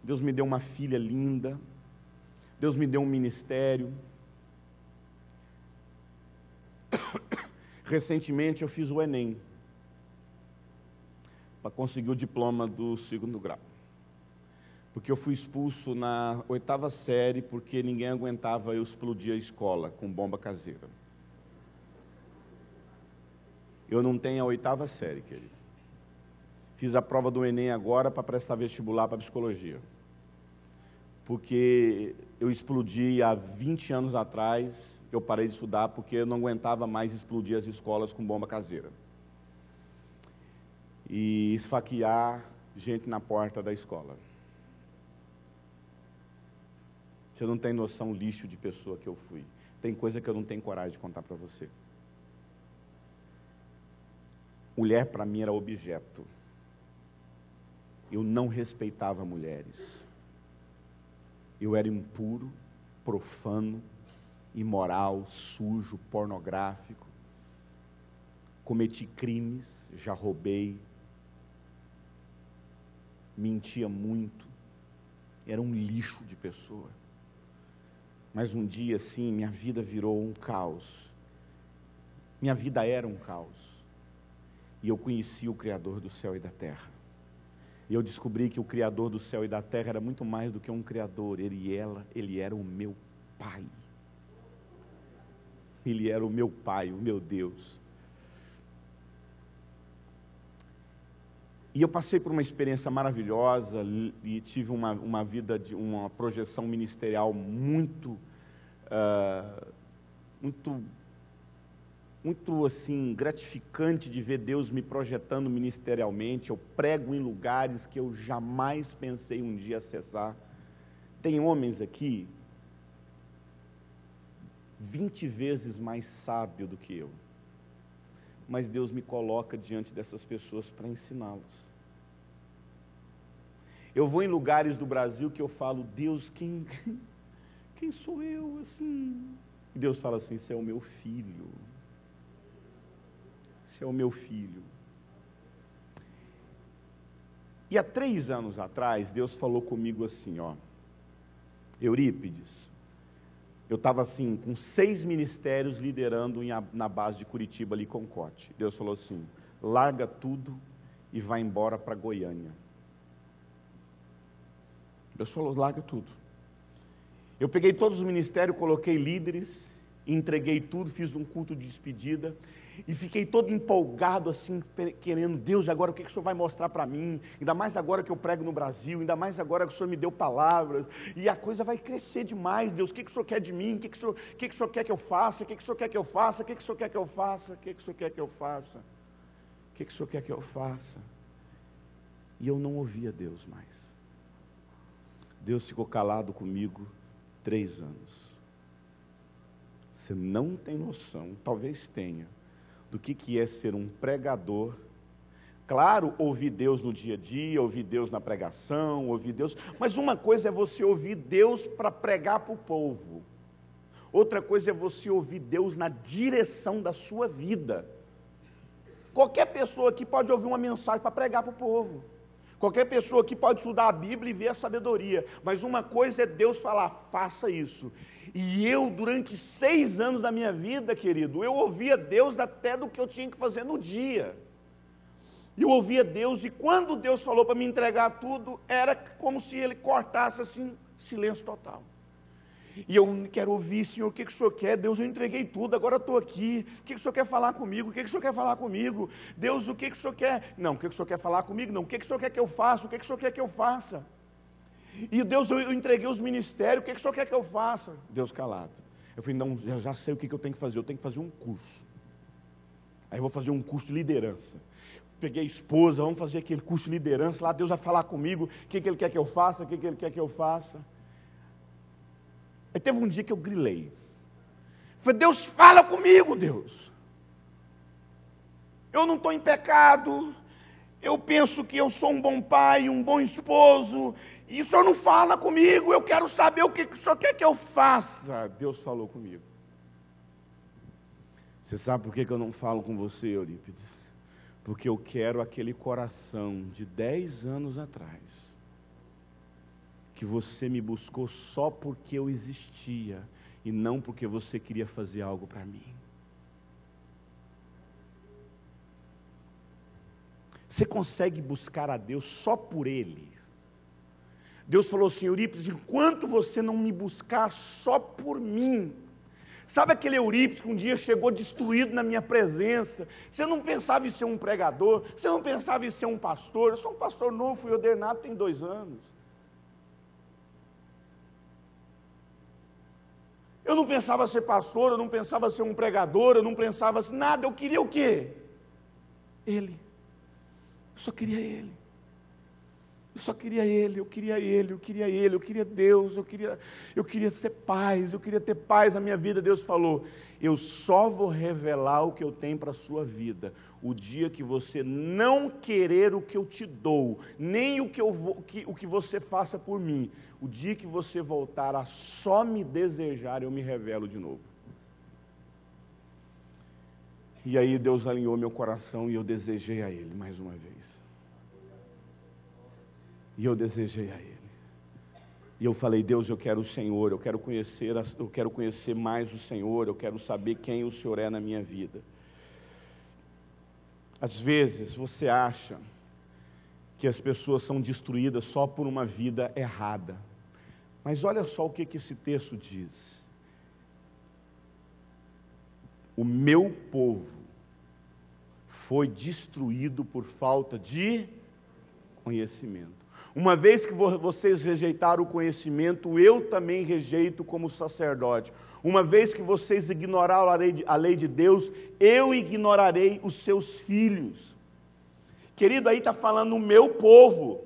B: Deus me deu uma filha linda, Deus me deu um ministério. Recentemente eu fiz o Enem, para conseguir o diploma do 2º grau, porque eu fui expulso na 8ª série, porque ninguém aguentava eu explodir a escola com bomba caseira. Eu não tenho a 8ª série, querido. Fiz a prova do Enem agora para prestar vestibular para psicologia, porque eu explodi há 20 anos atrás. Eu parei de estudar porque eu não aguentava mais explodir as escolas com bomba caseira e esfaquear gente na porta da escola. Você não tem noção o lixo de pessoa que eu fui. Tem coisa que eu não tenho coragem de contar para você. Mulher para mim era objeto. Eu não respeitava mulheres. Eu era impuro, profano, imoral, sujo, pornográfico. Cometi crimes, já roubei, mentia muito, era um lixo de pessoa. Mas um dia, assim, minha vida virou um caos. Minha vida era um caos. E eu conheci o Criador do céu e da terra. E eu descobri que o Criador do céu e da terra era muito mais do que um Criador. Ele era o meu Pai. Ele era o meu Pai, o meu Deus. E eu passei por uma experiência maravilhosa e tive uma vida, uma projeção ministerial muito assim, gratificante de ver Deus me projetando ministerialmente. Eu prego em lugares que eu jamais pensei um dia acessar. Tem homens aqui 20 vezes mais sábio do que eu, mas Deus me coloca diante dessas pessoas para ensiná-los. Eu vou em lugares do Brasil que eu falo: Deus, quem sou eu assim? E Deus fala assim: você é o meu filho. Você é o meu filho. E há 3 anos atrás, Deus falou comigo assim, Eurípides, eu estava assim, com 6 ministérios liderando na base de Curitiba, ali com Cote. Deus falou assim: larga tudo e vai embora para Goiânia. Deus falou: larga tudo. Eu peguei todos os ministérios, coloquei líderes, entreguei tudo, fiz um culto de despedida, e fiquei todo empolgado assim, querendo: Deus, agora o que o Senhor vai mostrar para mim? Ainda mais agora que eu prego no Brasil, ainda mais agora que o Senhor me deu palavras, e a coisa vai crescer demais. Deus, o que o Senhor quer de mim? O que o Senhor quer que eu faça? O que o Senhor quer que eu faça? O que o Senhor quer que eu faça? O que o Senhor quer que eu faça? O que o Senhor quer que eu faça? E eu não ouvia Deus mais. Deus ficou calado comigo 3 anos. Você não tem noção, talvez tenha, do que é ser um pregador Claro, ouvir Deus no dia a dia, ouvir Deus na pregação, ouvir Deus, mas uma coisa é você ouvir Deus para pregar para o povo, outra coisa é você ouvir Deus na direção da sua vida. Qualquer pessoa aqui pode ouvir uma mensagem para pregar para o povo, qualquer pessoa aqui pode estudar a Bíblia e ver a sabedoria, mas uma coisa é Deus falar, faça isso. E eu, durante 6 anos da minha vida, querido, eu ouvia Deus até do que eu tinha que fazer no dia. Eu ouvia Deus, e quando Deus falou para me entregar tudo, era como se Ele cortasse assim, silêncio total. E eu quero ouvir, Senhor, o que o Senhor quer? Deus, eu entreguei tudo, agora estou aqui. O que o Senhor quer falar comigo? O que o Senhor quer falar comigo? Deus, o que o Senhor quer? Não, o que o Senhor quer falar comigo? Não, o que o Senhor quer que eu faça? O que o Senhor quer que eu faça? E Deus, eu entreguei os ministérios, o que o Senhor quer que eu faça? Deus calado. Eu falei, não, já sei o que eu tenho que fazer, eu tenho que fazer um curso. Aí eu vou fazer um curso de liderança. Peguei a esposa, vamos fazer aquele curso de liderança, lá Deus vai falar comigo, o que Ele quer que eu faça, o que Ele quer que eu faça. Aí teve um dia que eu grilei. Falei, Deus, fala comigo, Deus. Eu não estou em pecado, eu penso que eu sou um bom pai, um bom esposo, e o Senhor não fala comigo, eu quero saber o que o Senhor quer que eu faça. Deus falou comigo. Você sabe por que eu não falo com você, Eurípides? Porque eu quero aquele coração de 10 anos atrás, que você me buscou só porque eu existia, e não porque você queria fazer algo para mim. Você consegue buscar a Deus só por Ele? Deus falou assim, Eurípides, enquanto você não me buscar só por mim, sabe aquele Eurípides que um dia chegou destruído na minha presença? Você não pensava em ser um pregador, você não pensava em ser um pastor. Eu sou um pastor novo, fui ordenado tem 2 anos. Eu não pensava ser pastor, eu não pensava ser um pregador, eu não pensava assim, nada, eu queria o quê? Ele. Eu só queria Ele. Eu só queria Ele, eu queria Ele, eu queria Ele, eu queria Deus, eu queria ser paz, eu queria ter paz na minha vida. Deus falou, eu só vou revelar o que eu tenho para a sua vida, o dia que você não querer o que eu te dou, nem o que você faça por mim, o dia que você voltar a só me desejar, eu me revelo de novo. E aí Deus alinhou meu coração e eu desejei a Ele mais uma vez. E eu desejei a Ele. E eu falei, Deus, eu quero o Senhor, eu quero conhecer mais o Senhor, eu quero saber quem o Senhor é na minha vida. Às vezes você acha que as pessoas são destruídas só por uma vida errada. Mas olha só o que esse texto diz. O meu povo foi destruído por falta de conhecimento. Uma vez que vocês rejeitaram o conhecimento, eu também rejeito como sacerdote. Uma vez que vocês ignoraram a lei de Deus, eu ignorarei os seus filhos. Querido, aí está falando o meu povo.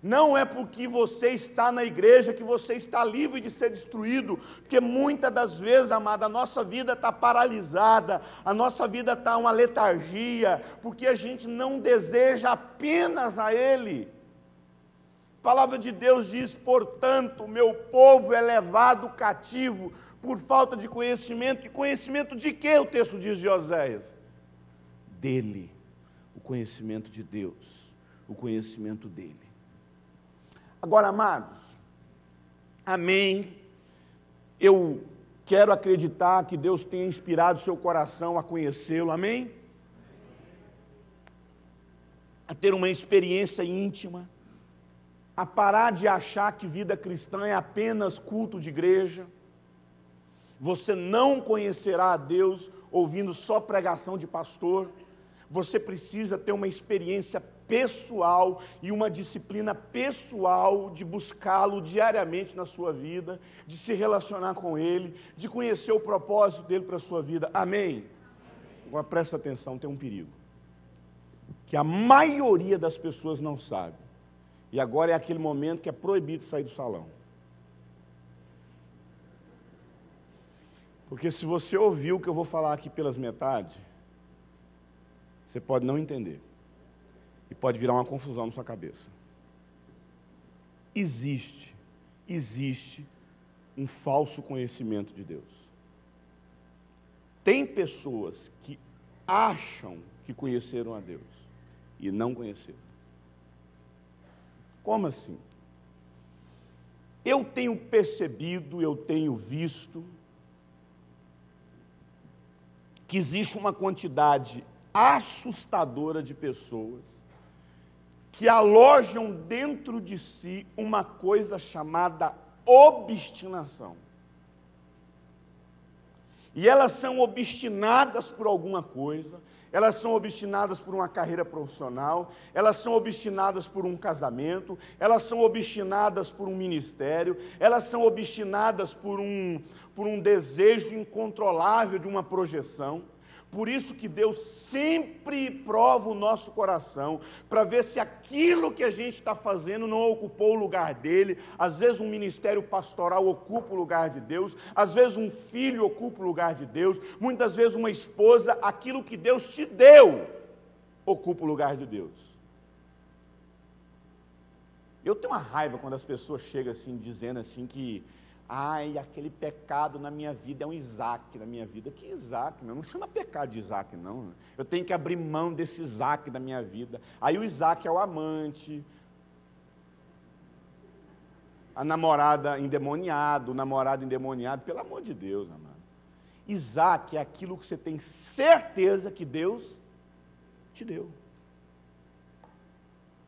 B: Não é porque você está na igreja que você está livre de ser destruído, porque muitas das vezes, amada, a nossa vida está paralisada, a nossa vida está uma letargia, porque a gente não deseja apenas a Ele. A palavra de Deus diz, portanto, meu povo é levado cativo por falta de conhecimento. E conhecimento de quê o texto diz de Oséias? Dele, o conhecimento de Deus, o conhecimento dele. Agora, amados, amém, eu quero acreditar que Deus tenha inspirado seu coração a conhecê-lo, amém? A ter uma experiência íntima, a parar de achar que vida cristã é apenas culto de igreja. Você não conhecerá a Deus ouvindo só pregação de pastor. Você precisa ter uma experiência pessoal e uma disciplina pessoal de buscá-lo diariamente na sua vida, de se relacionar com Ele, de conhecer o propósito dEle para a sua vida. Amém? Agora presta atenção, tem um perigo, que a maioria das pessoas não sabe. E agora é aquele momento que é proibido sair do salão. Porque se você ouvir o que eu vou falar aqui pelas metades, você pode não entender. E pode virar uma confusão na sua cabeça. Existe um falso conhecimento de Deus. Tem pessoas que acham que conheceram a Deus e não conheceram. Como assim? Eu tenho percebido, eu tenho visto que existe uma quantidade assustadora de pessoas que alojam dentro de si uma coisa chamada obstinação. E elas são obstinadas por alguma coisa, elas são obstinadas por uma carreira profissional, elas são obstinadas por um casamento, elas são obstinadas por um ministério, elas são obstinadas por um desejo incontrolável de uma projeção. Por isso que Deus sempre prova o nosso coração, para ver se aquilo que a gente está fazendo não ocupou o lugar dele. Às vezes um ministério pastoral ocupa o lugar de Deus, às vezes um filho ocupa o lugar de Deus, muitas vezes uma esposa, aquilo que Deus te deu, ocupa o lugar de Deus. Eu tenho uma raiva quando as pessoas chegam assim, dizendo assim que ai, aquele pecado na minha vida é um Isaac na minha vida. Que Isaac? Não chama pecado de Isaac, não. Eu tenho que abrir mão desse Isaac da minha vida. Aí o Isaac é o amante, a namorada endemoniada, o namorado endemoniado. Pelo amor de Deus, amado. Isaac é aquilo que você tem certeza que Deus te deu.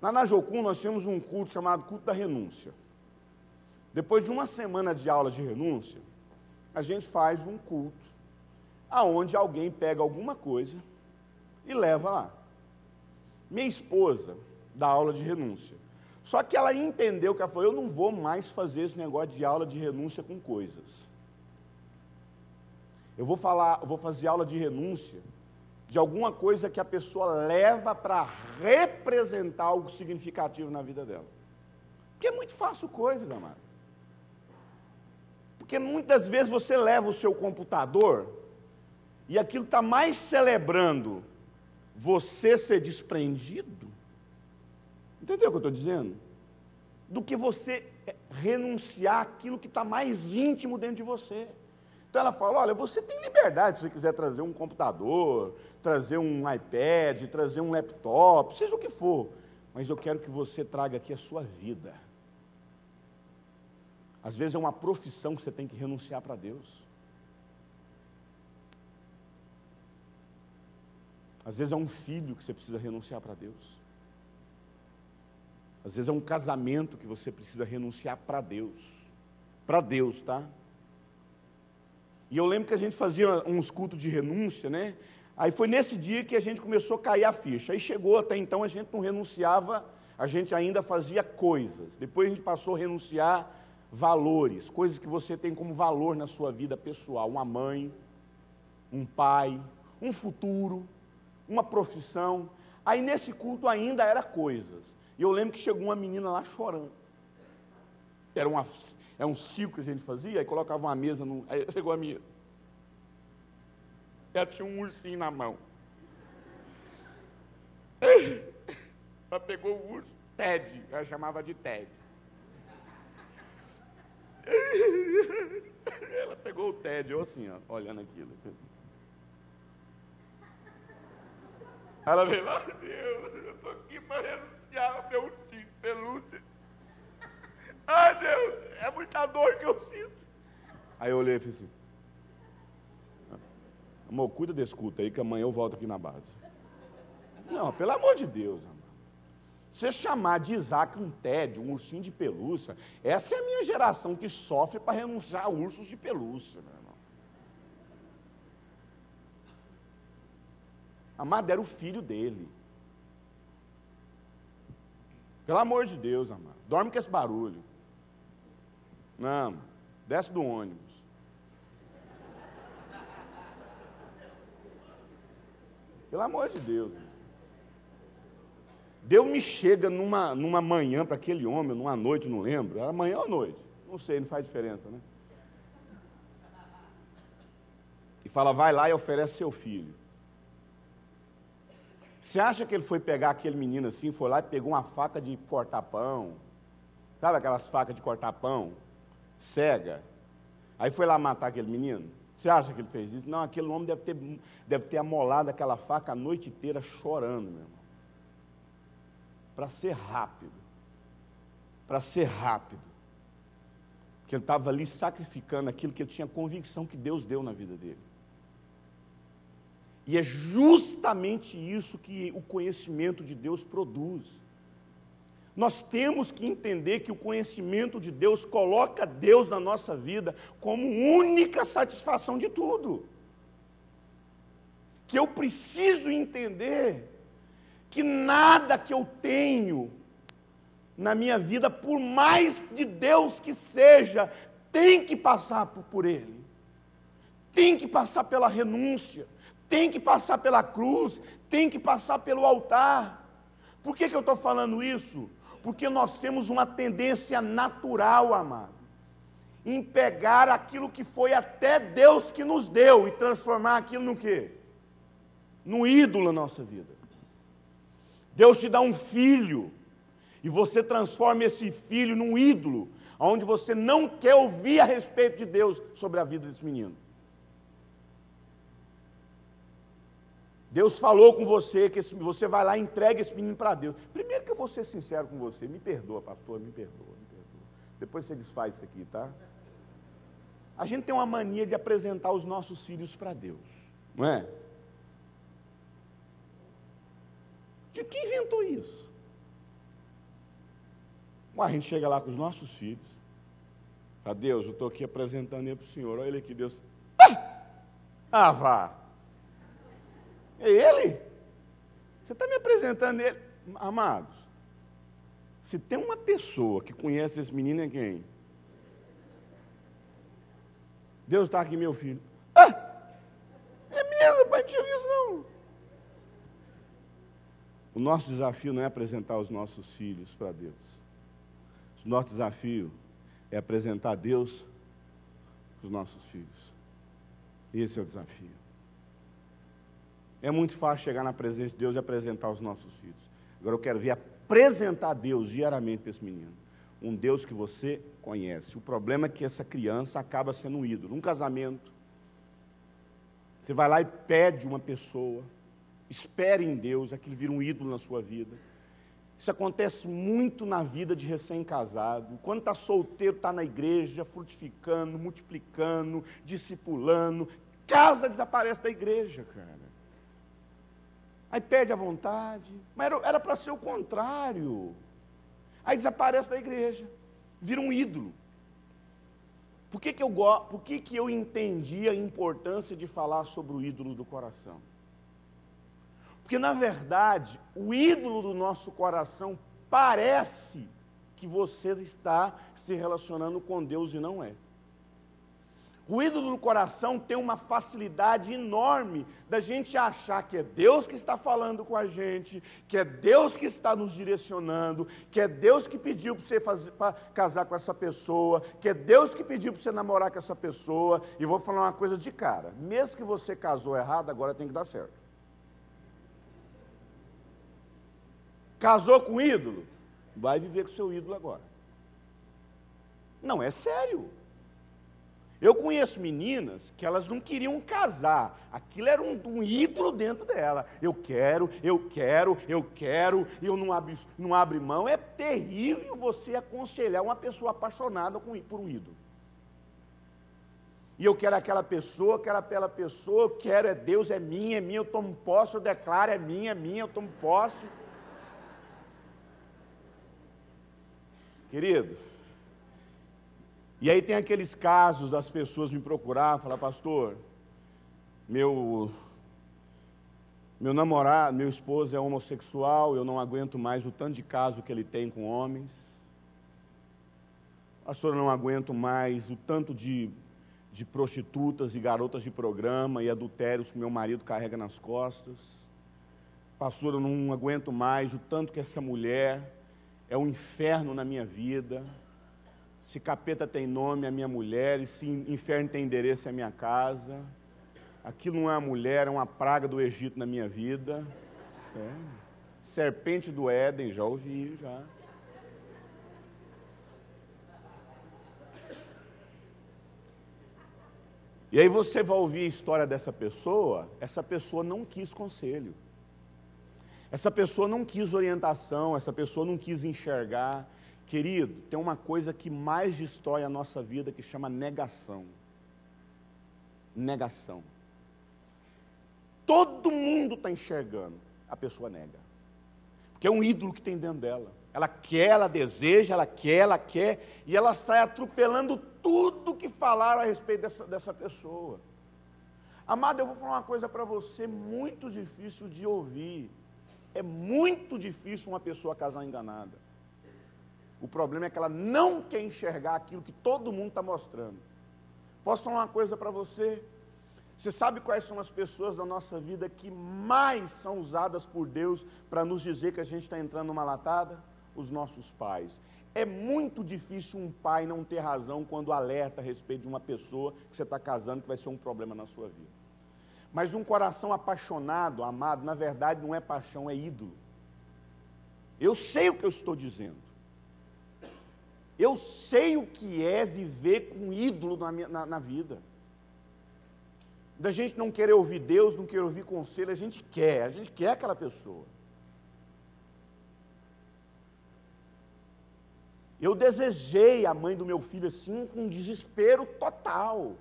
B: Lá na Jocum nós temos um culto chamado culto da renúncia. Depois de uma semana de aula de renúncia, a gente faz um culto, aonde alguém pega alguma coisa e leva lá. Minha esposa dá aula de renúncia. Só que ela entendeu que ela falou, eu não vou mais fazer esse negócio de aula de renúncia com coisas. Eu vou fazer aula de renúncia de alguma coisa que a pessoa leva para representar algo significativo na vida dela. Porque é muito fácil coisas, amado. Porque muitas vezes você leva o seu computador e aquilo está mais celebrando você ser desprendido, entendeu o que eu estou dizendo? Do que você renunciar àquilo que está mais íntimo dentro de você. Então ela fala, olha, você tem liberdade se você quiser trazer um computador, trazer um iPad, trazer um laptop, seja o que for, mas eu quero que você traga aqui a sua vida. Às vezes é uma profissão que você tem que renunciar para Deus. Às vezes é um filho que você precisa renunciar para Deus. Às vezes é um casamento que você precisa renunciar para Deus. Para Deus, tá? E eu lembro que a gente fazia uns cultos de renúncia, né? Aí foi nesse dia que a gente começou a cair a ficha. Aí chegou, até então a gente não renunciava, a gente ainda fazia coisas. Depois a gente passou a renunciar valores, coisas que você tem como valor na sua vida pessoal, uma mãe, um pai, um futuro, uma profissão. Aí nesse culto ainda era coisas. E eu lembro que chegou uma menina lá chorando. Era um ciclo que a gente fazia, aí colocava uma mesa, aí chegou a menina. Ela tinha um ursinho na mão. Ela pegou o urso, Ted, ela chamava de Ted. Ela pegou o Ted, eu assim, ó, olhando aquilo. Ela veio lá, Deus, eu estou aqui para renunciar ao meu ursinho de pelúcia. Ai, Deus, é muita dor que eu sinto. Aí eu olhei e falei assim, amor, cuida desse culto aí, que amanhã eu volto aqui na base. Não, pelo amor de Deus, amor. Você chamar de Isaac um Ted, um ursinho de pelúcia, essa é a minha geração que sofre para renunciar a ursos de pelúcia, meu irmão. Amado, era o filho dele. Pelo amor de Deus, amado. Dorme com esse barulho. Não, desce do ônibus. Pelo amor de Deus. Deus me chega numa manhã para aquele homem, numa noite, não lembro. Era manhã ou noite? Não sei, não faz diferença, né? E fala, vai lá e oferece seu filho. Você acha que ele foi pegar aquele menino assim, foi lá e pegou uma faca de cortar pão? Sabe aquelas facas de cortar pão? Cega. Aí foi lá matar aquele menino? Você acha que ele fez isso? Não, aquele homem deve ter amolado aquela faca a noite inteira chorando, meu irmão. Para ser rápido. Para ser rápido. Porque ele estava ali sacrificando aquilo que ele tinha convicção que Deus deu na vida dele. E é justamente isso que o conhecimento de Deus produz. Nós temos que entender que o conhecimento de Deus coloca Deus na nossa vida como única satisfação de tudo. Que eu preciso entender que nada que eu tenho na minha vida, por mais de Deus que seja, tem que passar por Ele. Tem que passar pela renúncia. Tem que passar pela cruz, tem que passar pelo altar. Por que eu estou falando isso? Porque nós temos uma tendência natural, amado, em pegar aquilo que foi até Deus que nos deu e transformar aquilo no quê? No ídolo na nossa vida. Deus te dá um filho e você transforma esse filho num ídolo, onde você não quer ouvir a respeito de Deus sobre a vida desse menino. Deus falou com você que você vai lá e entrega esse menino para Deus. Primeiro que eu vou ser sincero com você, me perdoa, pastor, me perdoa, me perdoa. Depois você desfaz isso aqui, tá? A gente tem uma mania de apresentar os nossos filhos para Deus, não é? De quem inventou isso? Bom, a gente chega lá com os nossos filhos, para Deus, eu estou aqui apresentando ele para o Senhor, olha ele aqui, Deus. Ah, vá! É ele? Você está me apresentando ele? Amados, se tem uma pessoa que conhece esse menino, é quem? Deus está aqui, meu filho. É mesmo, pai, não tinha visto não. O nosso desafio não é apresentar os nossos filhos para Deus. O nosso desafio é apresentar Deus para os nossos filhos. Esse é o desafio. É muito fácil chegar na presença de Deus e apresentar os nossos filhos. Agora eu quero ver apresentar Deus diariamente para esse menino. Um Deus que você conhece. O problema é que essa criança acaba sendo um ídolo. Um casamento. Você vai lá e pede uma pessoa. Espere em Deus, aquilo vira um ídolo na sua vida. Isso acontece muito na vida de recém-casado. Quando está solteiro, está na igreja, frutificando, multiplicando, discipulando. Casa desaparece da igreja, cara. Aí perde a vontade, mas era para ser o contrário. Aí desaparece da igreja, vira um ídolo. Por que eu entendi a importância de falar sobre o ídolo do coração? Porque, na verdade, o ídolo do nosso coração parece que você está se relacionando com Deus e não é. O ídolo do coração tem uma facilidade enorme da gente achar que é Deus que está falando com a gente, que é Deus que está nos direcionando, que é Deus que pediu para você casar com essa pessoa, que é Deus que pediu para você namorar com essa pessoa. E vou falar uma coisa de cara, mesmo que você casou errado, agora tem que dar certo. Casou com o ídolo? Vai viver com o seu ídolo agora. Não, é sério. Eu conheço meninas que elas não queriam casar. Aquilo era um ídolo dentro dela. Eu quero, e eu não abro mão. É terrível você aconselhar uma pessoa apaixonada por um ídolo. E eu quero aquela pessoa, eu quero, é Deus, é minha, eu tomo posse, eu declaro, é minha, eu tomo posse. Querido, e aí tem aqueles casos das pessoas me procurar, falar, pastor, meu namorado, meu esposo é homossexual, eu não aguento mais o tanto de caso que ele tem com homens. Pastor, eu não aguento mais o tanto de prostitutas e garotas de programa e adultérios que meu marido carrega nas costas. Pastor, eu não aguento mais o tanto que essa mulher é um inferno na minha vida. Se capeta tem nome, é a minha mulher, e se inferno tem endereço, é a minha casa. Aquilo não é uma mulher, é uma praga do Egito na minha vida. Sério. Serpente do Éden, já ouvi, já. E aí você vai ouvir a história dessa pessoa, essa pessoa não quis conselho. Essa pessoa não quis orientação, essa pessoa não quis enxergar. Querido, tem uma coisa que mais destrói a nossa vida que chama negação. Negação. Todo mundo está enxergando, a pessoa nega. Porque é um ídolo que tem dentro dela. Ela quer, ela deseja, ela quer, e ela sai atropelando tudo que falaram a respeito dessa pessoa. Amado, eu vou falar uma coisa para você muito difícil de ouvir. É muito difícil uma pessoa casar enganada. O problema é que ela não quer enxergar aquilo que todo mundo está mostrando. Posso falar uma coisa para você? Você sabe quais são as pessoas da nossa vida que mais são usadas por Deus para nos dizer que a gente está entrando numa latada? Os nossos pais. É muito difícil um pai não ter razão quando alerta a respeito de uma pessoa que você está casando que vai ser um problema na sua vida. Mas um coração apaixonado, amado, na verdade não é paixão, é ídolo. Eu sei o que eu estou dizendo. Eu sei o que é viver com ídolo na vida. Da gente não querer ouvir Deus, não querer ouvir conselho, a gente quer aquela pessoa. Eu desejei a mãe do meu filho assim, com um desespero total.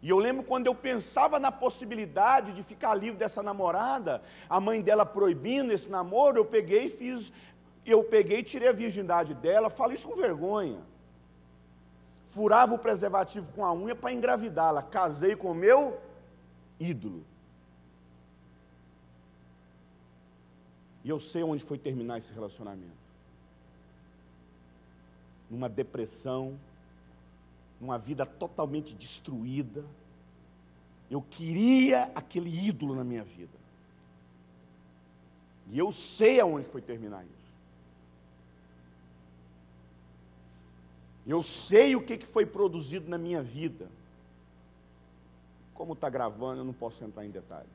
B: E eu lembro quando eu pensava na possibilidade de ficar livre dessa namorada, a mãe dela proibindo esse namoro, eu peguei e tirei a virgindade dela, falei isso com vergonha. Furava o preservativo com a unha para engravidá-la, casei com o meu ídolo. E eu sei onde foi terminar esse relacionamento. Numa depressão, uma vida totalmente destruída. Eu queria aquele ídolo na minha vida. E eu sei aonde foi terminar isso. Eu sei o que foi produzido na minha vida. Como está gravando, eu não posso entrar em detalhes.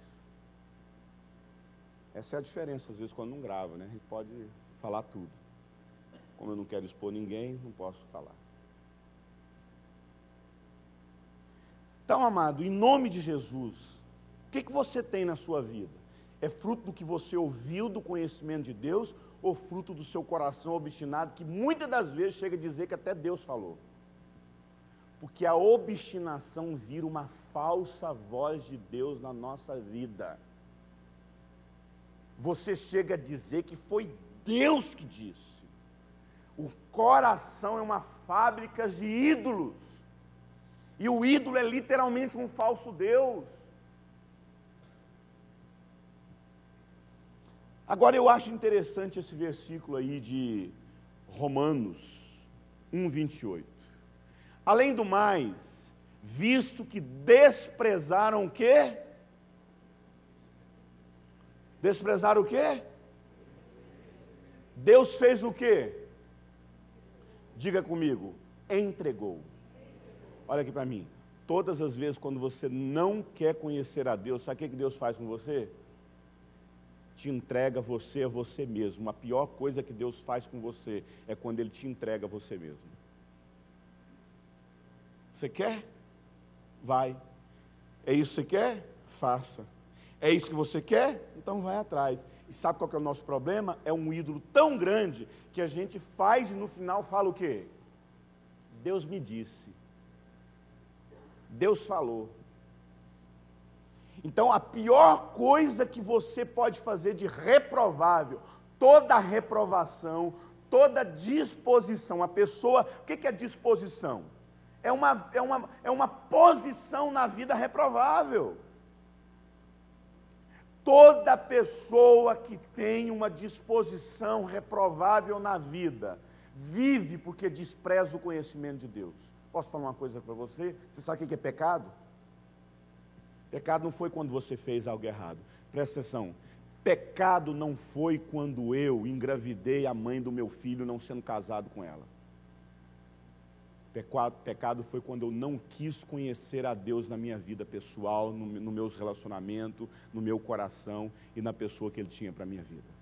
B: Essa é a diferença, às vezes, quando não grava, né? A gente pode falar tudo. Como eu não quero expor ninguém, não posso falar. Então, amado, em nome de Jesus, o que você tem na sua vida? É fruto do que você ouviu do conhecimento de Deus ou fruto do seu coração obstinado, que muitas das vezes chega a dizer que até Deus falou? Porque a obstinação vira uma falsa voz de Deus na nossa vida. Você chega a dizer que foi Deus que disse. O coração é uma fábrica de ídolos. E o ídolo é literalmente um falso Deus. Agora eu acho interessante esse versículo aí de Romanos 1:28. Além do mais, visto que desprezaram o quê? Desprezaram o quê? Deus fez o quê? Diga comigo, entregou. Olha aqui para mim. Todas as vezes quando você não quer conhecer a Deus, sabe o que Deus faz com você? Te entrega você a você mesmo. A pior coisa que Deus faz com você é quando Ele te entrega a você mesmo. Você quer? Vai. É isso que você quer? Faça. É isso que você quer? Então vai atrás. E sabe qual que é o nosso problema? É um ídolo tão grande que a gente faz e no final fala o quê? Deus me disse. Deus falou. Então a pior coisa que você pode fazer de reprovável, toda reprovação, toda disposição, a pessoa, o que é disposição? É uma posição na vida reprovável. Toda pessoa que tem uma disposição reprovável na vida, vive porque despreza o conhecimento de Deus. Posso falar uma coisa para você? Você sabe o que é pecado? Pecado não foi quando você fez algo errado. Presta atenção. Pecado não foi quando eu engravidei a mãe do meu filho não sendo casado com ela. Pecado foi quando eu não quis conhecer a Deus na minha vida pessoal, no meus relacionamentos, no meu coração e na pessoa que Ele tinha para a minha vida.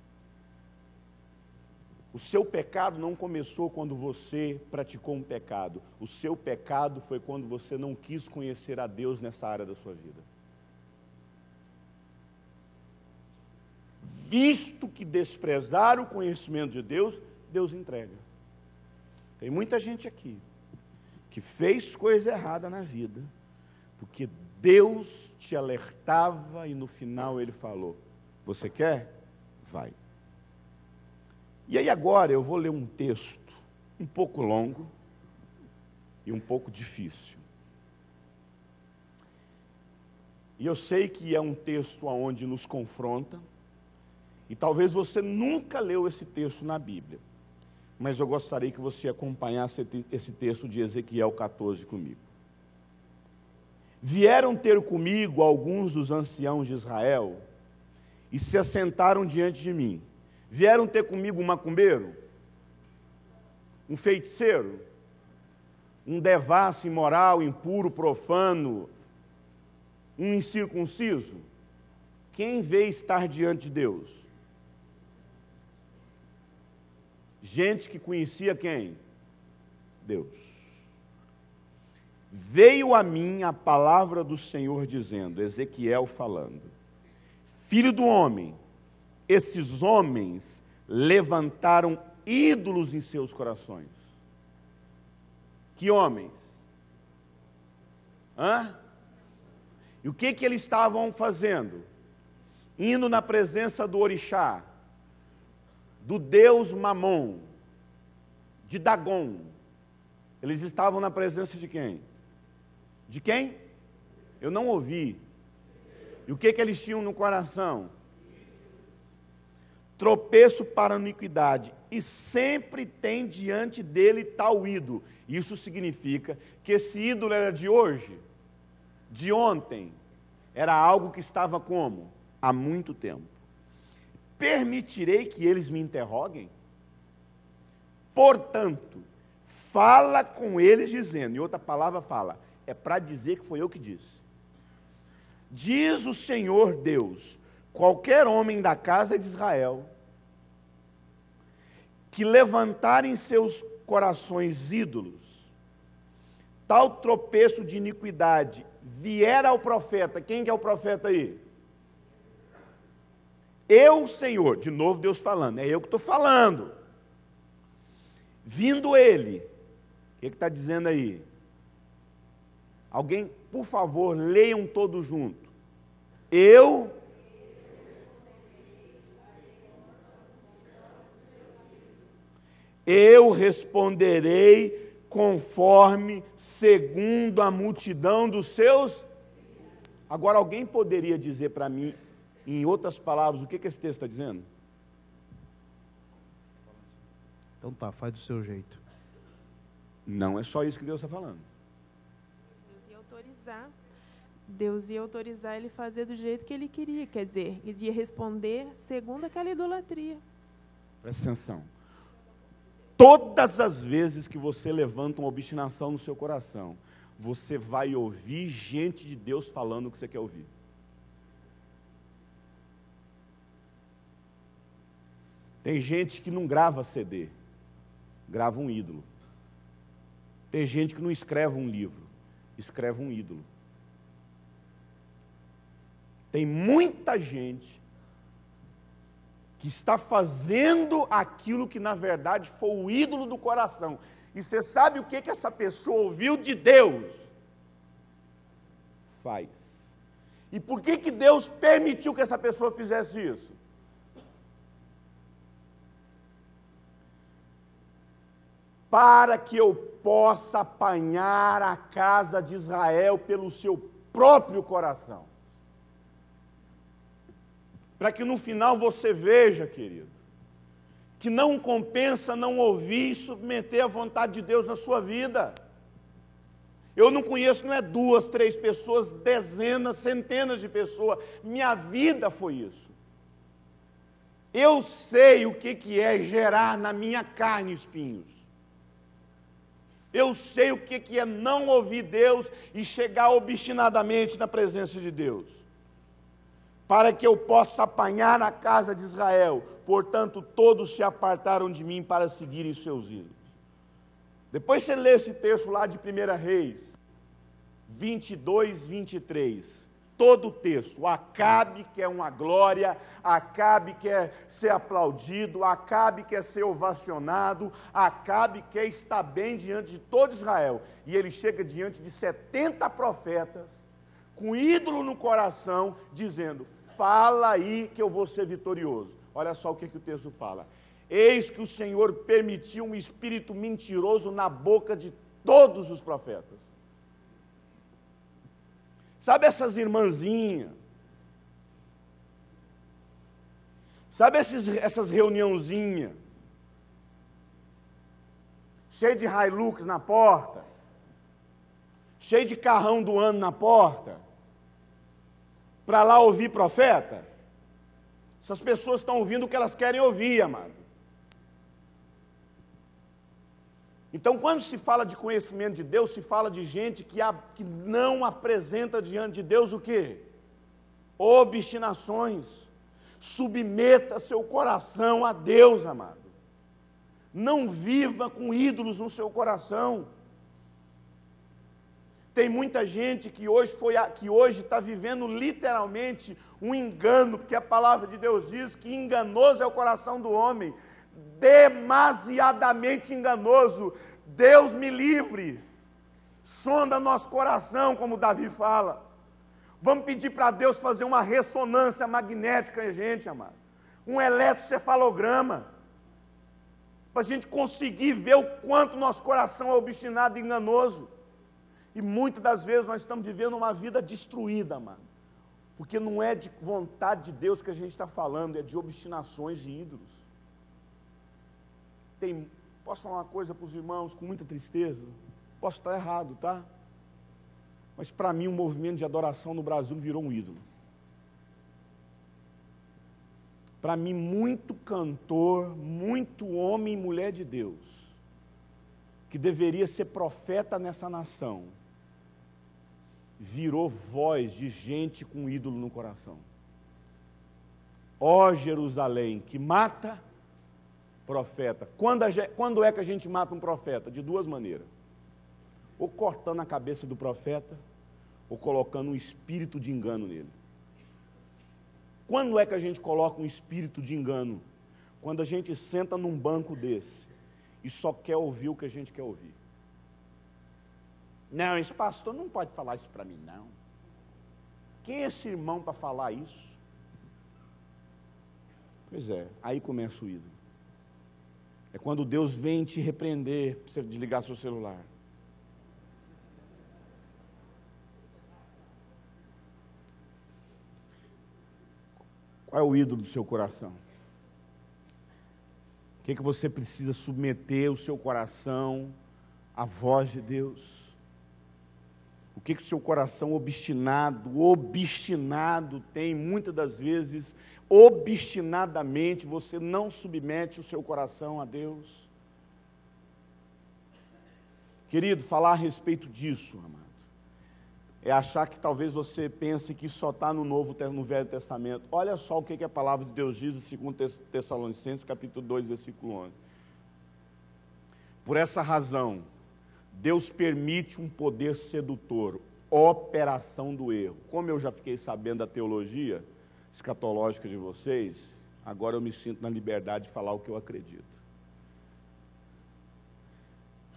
B: O seu pecado não começou quando você praticou um pecado. O seu pecado foi quando você não quis conhecer a Deus nessa área da sua vida. Visto que desprezar o conhecimento de Deus, Deus entrega. Tem muita gente aqui que fez coisa errada na vida, porque Deus te alertava e no final Ele falou: você quer? Vai. E aí agora eu vou ler um texto um pouco longo e um pouco difícil. E eu sei que é um texto onde nos confronta, e talvez você nunca leu esse texto na Bíblia, mas eu gostaria que você acompanhasse esse texto de Ezequiel 14 comigo. Vieram ter comigo alguns dos anciãos de Israel e se assentaram diante de mim. Vieram ter comigo um macumbeiro, um feiticeiro, um devasso imoral, impuro, profano, um incircunciso. Quem veio estar diante de Deus? Gente que conhecia quem? Deus. Veio a mim a palavra do Senhor dizendo, Ezequiel falando: filho do homem, esses homens levantaram ídolos em seus corações. Que homens? E o que eles estavam fazendo? Indo na presença do orixá, do deus Mamon, de Dagon. Eles estavam na presença de quem? De quem? Eu não ouvi. E o que eles tinham no coração? Tropeço para a iniquidade, e sempre tem diante dele tal ídolo. Isso significa que esse ídolo era de hoje, de ontem, era algo que estava como? Há muito tempo. Permitirei que eles me interroguem? Portanto, fala com eles dizendo, e outra palavra fala, é para dizer que foi eu que disse. Diz o Senhor Deus: qualquer homem da casa de Israel que levantar em seus corações ídolos, tal tropeço de iniquidade, vier ao profeta. Quem que é o profeta aí? Eu, Senhor, de novo Deus falando, é eu que estou falando. Vindo ele, o que está dizendo aí? Alguém, por favor, leiam todos juntos. Eu responderei conforme, segundo a multidão dos seus. Agora, alguém poderia dizer para mim, em outras palavras, o que esse texto está dizendo?
A: Então tá, faz do seu jeito.
B: Não é só isso que Deus está falando.
C: Deus ia autorizar ele fazer do jeito que ele queria, quer dizer, ele ia responder segundo aquela idolatria.
B: Presta atenção. Todas as vezes que você levanta uma obstinação no seu coração, você vai ouvir gente de Deus falando o que você quer ouvir. Tem gente que não grava CD, grava um ídolo. Tem gente que não escreve um livro, escreve um ídolo. Tem muita gente que está fazendo aquilo que na verdade foi o ídolo do coração. E você sabe o que essa pessoa ouviu de Deus? Faz. E por que Deus permitiu que essa pessoa fizesse isso? Para que eu possa apanhar a casa de Israel pelo seu próprio coração. Para que no final você veja, querido, que não compensa não ouvir e submeter a vontade de Deus na sua vida. Eu não conheço, não é 2, 3 pessoas, dezenas, centenas de pessoas. Minha vida foi isso. Eu sei o que é gerar na minha carne espinhos. Eu sei o que é não ouvir Deus e chegar obstinadamente na presença de Deus. Para que eu possa apanhar na casa de Israel. Portanto, todos se apartaram de mim para seguirem seus ídolos. Depois você lê esse texto lá de 1 Reis, 22, 23. Todo o texto. Acabe quer uma glória, Acabe quer ser aplaudido, Acabe quer ser ovacionado, Acabe quer estar bem diante de todo Israel. E ele chega diante de 70 profetas, com ídolo no coração, dizendo, fala aí que eu vou ser vitorioso. Olha só o que o texto fala. Eis que o Senhor permitiu um espírito mentiroso na boca de todos os profetas. Sabe essas irmãzinhas? Sabe essas reuniãozinhas? Cheio de Hilux na porta? Cheio de carrão do ano na porta? Para lá ouvir profeta? Essas pessoas estão ouvindo o que elas querem ouvir, amado. Então, quando se fala de conhecimento de Deus, se fala de gente que não apresenta diante de Deus o quê? Obstinações. Submeta seu coração a Deus, amado. Não viva com ídolos no seu coração. Tem muita gente que hoje está vivendo literalmente um engano, porque a palavra de Deus diz que enganoso é o coração do homem. Demasiadamente enganoso. Deus me livre. Sonda nosso coração, como Davi fala. Vamos pedir para Deus fazer uma ressonância magnética em gente, amado. Um eletrocefalograma. Para a gente conseguir ver o quanto nosso coração é obstinado e enganoso. E muitas das vezes nós estamos vivendo uma vida destruída, amado. Porque não é de vontade de Deus que a gente está falando, é de obstinações de ídolos. Posso falar uma coisa para os irmãos com muita tristeza? Posso estar errado, tá? Mas para mim o movimento de adoração no Brasil virou um ídolo. Para mim, muito cantor, muito homem e mulher de Deus, que deveria ser profeta nessa nação, virou voz de gente com ídolo no coração. Ó Jerusalém, que mata profeta. Quando é que a gente mata um profeta? De duas maneiras. Ou cortando a cabeça do profeta, ou colocando um espírito de engano nele. Quando é que a gente coloca um espírito de engano? Quando a gente senta num banco desse e só quer ouvir o que a gente quer ouvir. Não, esse pastor não pode falar isso para mim, não. Quem é esse irmão para falar isso? Pois é, aí começa o ídolo. É quando Deus vem te repreender para você desligar seu celular. Qual é o ídolo do seu coração? O que você precisa submeter o seu coração à voz de Deus? O que o seu coração obstinado tem, muitas das vezes, obstinadamente, você não submete o seu coração a Deus? Querido, falar a respeito disso, amado, é achar que talvez você pense que só está no Velho Testamento. Olha só o que a palavra de Deus diz em 2 Tessalonicenses, capítulo 2, versículo 11. Por essa razão, Deus permite um poder sedutor, operação do erro. Como eu já fiquei sabendo da teologia escatológica de vocês, agora eu me sinto na liberdade de falar o que eu acredito.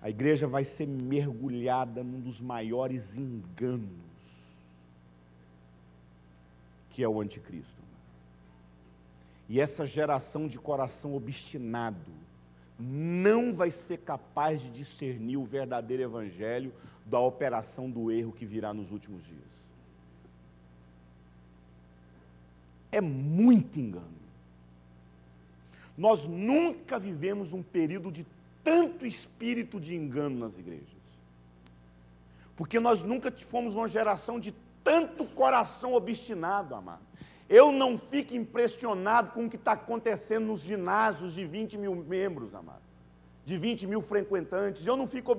B: A igreja vai ser mergulhada num dos maiores enganos, que é o anticristo. E essa geração de coração obstinado não vai ser capaz de discernir o verdadeiro evangelho da operação do erro que virá nos últimos dias. É muito engano. Nós nunca vivemos um período de tanto espírito de engano nas igrejas. Porque nós nunca fomos uma geração de tanto coração obstinado, amado. Eu não fico impressionado com o que está acontecendo nos ginásios de 20 mil membros, amado. de 20 mil frequentantes. Eu não fico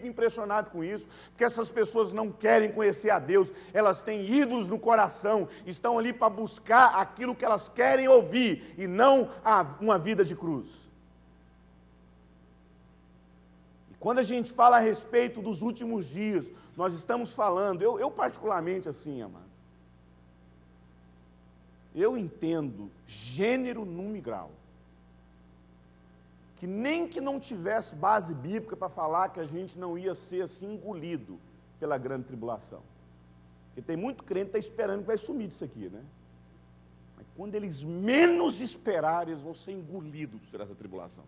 B: impressionado com isso, porque essas pessoas não querem conhecer a Deus, elas têm ídolos no coração, estão ali para buscar aquilo que elas querem ouvir, e não uma vida de cruz. E quando a gente fala a respeito dos últimos dias, nós estamos falando, eu particularmente assim, amado, eu entendo gênero, número e grau. Que nem que não tivesse base bíblica para falar que a gente não ia ser assim engolido pela grande tribulação. Porque tem muito crente que está esperando que vai sumir disso aqui, né? Mas quando eles menos esperarem, eles vão ser engolidos por essa tribulação.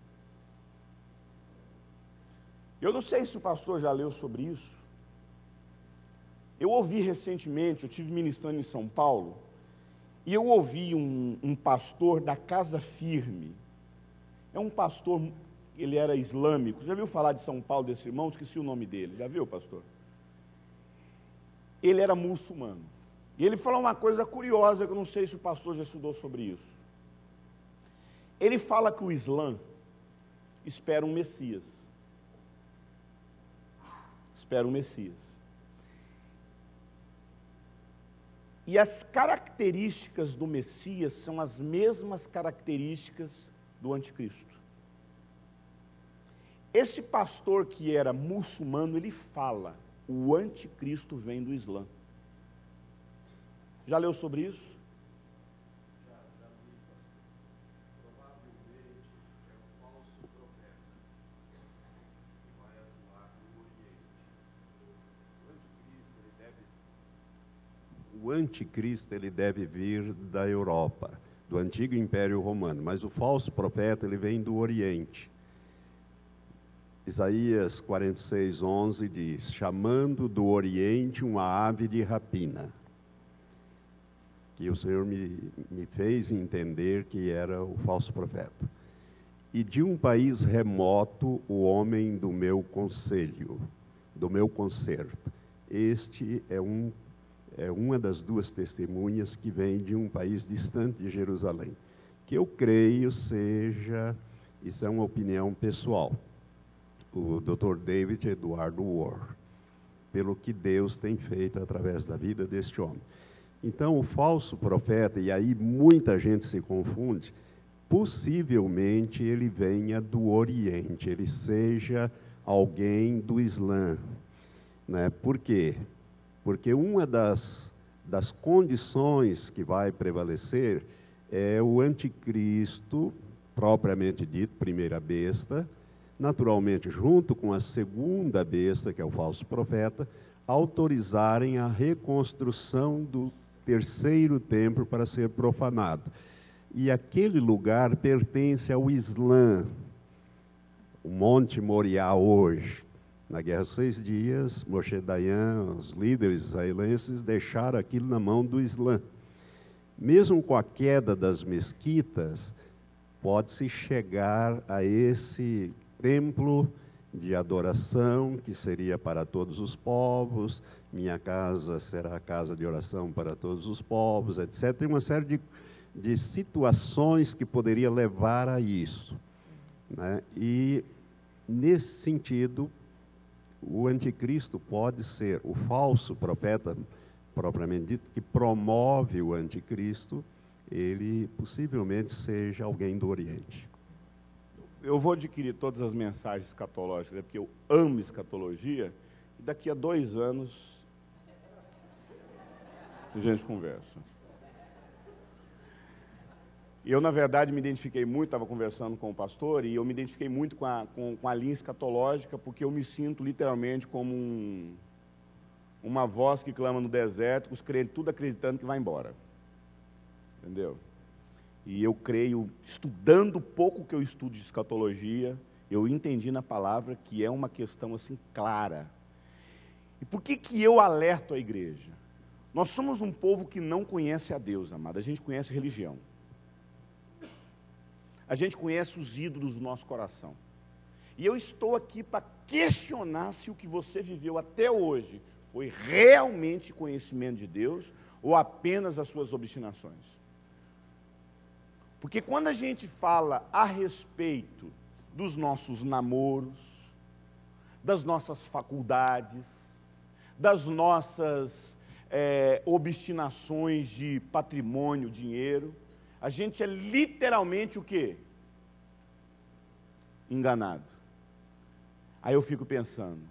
B: Eu não sei se o pastor já leu sobre isso. Eu ouvi recentemente, eu estive ministrando em São Paulo, e eu ouvi um pastor da Casa Firme. É um pastor, ele era islâmico. Já viu falar de São Paulo, desse irmão? Esqueci o nome dele. Já viu, pastor? Ele era muçulmano. E ele falou uma coisa curiosa, que eu não sei se o pastor já estudou sobre isso. Ele fala que o Islã espera um Messias. Espera um Messias. E as características do Messias são as mesmas características do anticristo. Esse pastor que era muçulmano, ele fala, o anticristo vem do Islã. Já leu sobre isso?
D: Já li, pastor. Provavelmente é um falso profeta que vai atuar no Oriente.
E: O anticristo ele deve vir da Europa, do antigo Império Romano, mas o falso profeta ele vem do Oriente. Isaías 46:11 diz, chamando do Oriente uma ave de rapina, que o Senhor me fez entender que era o falso profeta. E de um país remoto, o homem do meu conselho, do meu concerto. Este é uma das duas testemunhas que vem de um país distante de Jerusalém, que eu creio seja, isso é uma opinião pessoal, o Dr. David Eduardo Warr, pelo que Deus tem feito através da vida deste homem. Então, o falso profeta, e aí muita gente se confunde, possivelmente ele venha do Oriente, ele seja alguém do Islã, né? Por quê? Porque uma das condições que vai prevalecer é o anticristo, propriamente dito, primeira besta, naturalmente junto com a segunda besta, que é o falso profeta, autorizarem a reconstrução do terceiro templo para ser profanado. E aquele lugar pertence ao Islã, o Monte Moriá hoje. Na Guerra dos 6 Dias, Moshe Dayan, os líderes israelenses, deixaram aquilo na mão do Islã. Mesmo com a queda das mesquitas, pode-se chegar a esse templo de adoração, que seria para todos os povos, minha casa será a casa de oração para todos os povos, etc. Tem uma série de situações que poderia levar a isso, né? E, nesse sentido, o anticristo pode ser o falso profeta, propriamente dito, que promove o anticristo, ele possivelmente seja alguém do Oriente.
B: Eu vou adquirir todas as mensagens escatológicas, né, porque eu amo escatologia, e daqui a 2 anos a gente conversa. Eu, na verdade, me identifiquei muito, estava conversando com o pastor, e eu me identifiquei muito com a linha escatológica, porque eu me sinto literalmente como uma voz que clama no deserto, os crentes tudo acreditando que vai embora. Entendeu? E eu creio, estudando pouco que eu estudo de escatologia, eu entendi na palavra que é uma questão assim clara. E por que eu alerto a igreja? Nós somos um povo que não conhece a Deus, amado. A gente conhece religião. A gente conhece os ídolos do nosso coração. E eu estou aqui para questionar se o que você viveu até hoje foi realmente conhecimento de Deus ou apenas as suas obstinações. Porque quando a gente fala a respeito dos nossos namoros, das nossas faculdades, das nossas obstinações de patrimônio, dinheiro. A gente é literalmente o quê? Enganado. Aí eu fico pensando,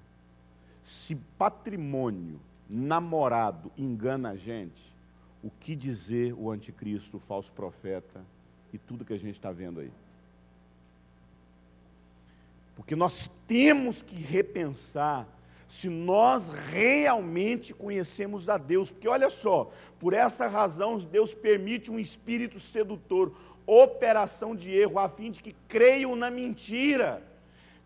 B: se patrimônio, namorado engana a gente, o que dizer o anticristo, o falso profeta e tudo que a gente está vendo aí? Porque nós temos que repensar se nós realmente conhecemos a Deus. Porque olha só, por essa razão Deus permite um espírito sedutor, operação de erro, a fim de que creiam na mentira.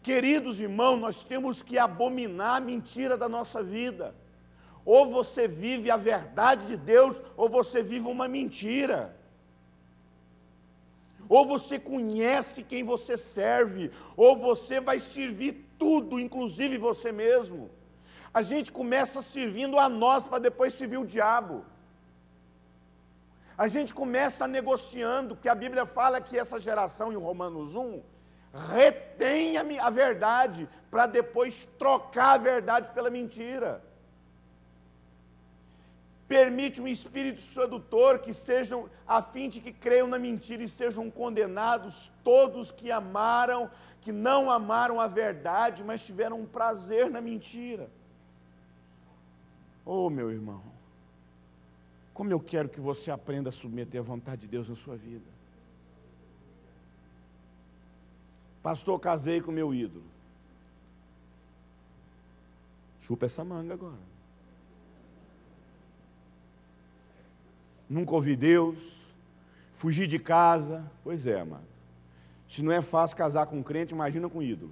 B: Queridos irmãos, nós temos que abominar a mentira da nossa vida. Ou você vive a verdade de Deus, ou você vive uma mentira. Ou você conhece quem você serve, ou você vai servir tudo, inclusive você mesmo. A gente começa servindo a nós para depois servir o diabo. A gente começa negociando, que a Bíblia fala que essa geração, em Romanos 1, retém a verdade para depois trocar a verdade pela mentira. Permite um espírito sedutor que sejam, a fim de que creiam na mentira e sejam condenados todos que amaram, que não amaram a verdade, mas tiveram um prazer na mentira. Oh, meu irmão, como eu quero que você aprenda a submeter a vontade de Deus na sua vida. Pastor, casei com meu ídolo. Chupa essa manga agora. Nunca ouvi Deus, fugi de casa. Pois é, amado. Se não é fácil casar com um crente, imagina com um ídolo.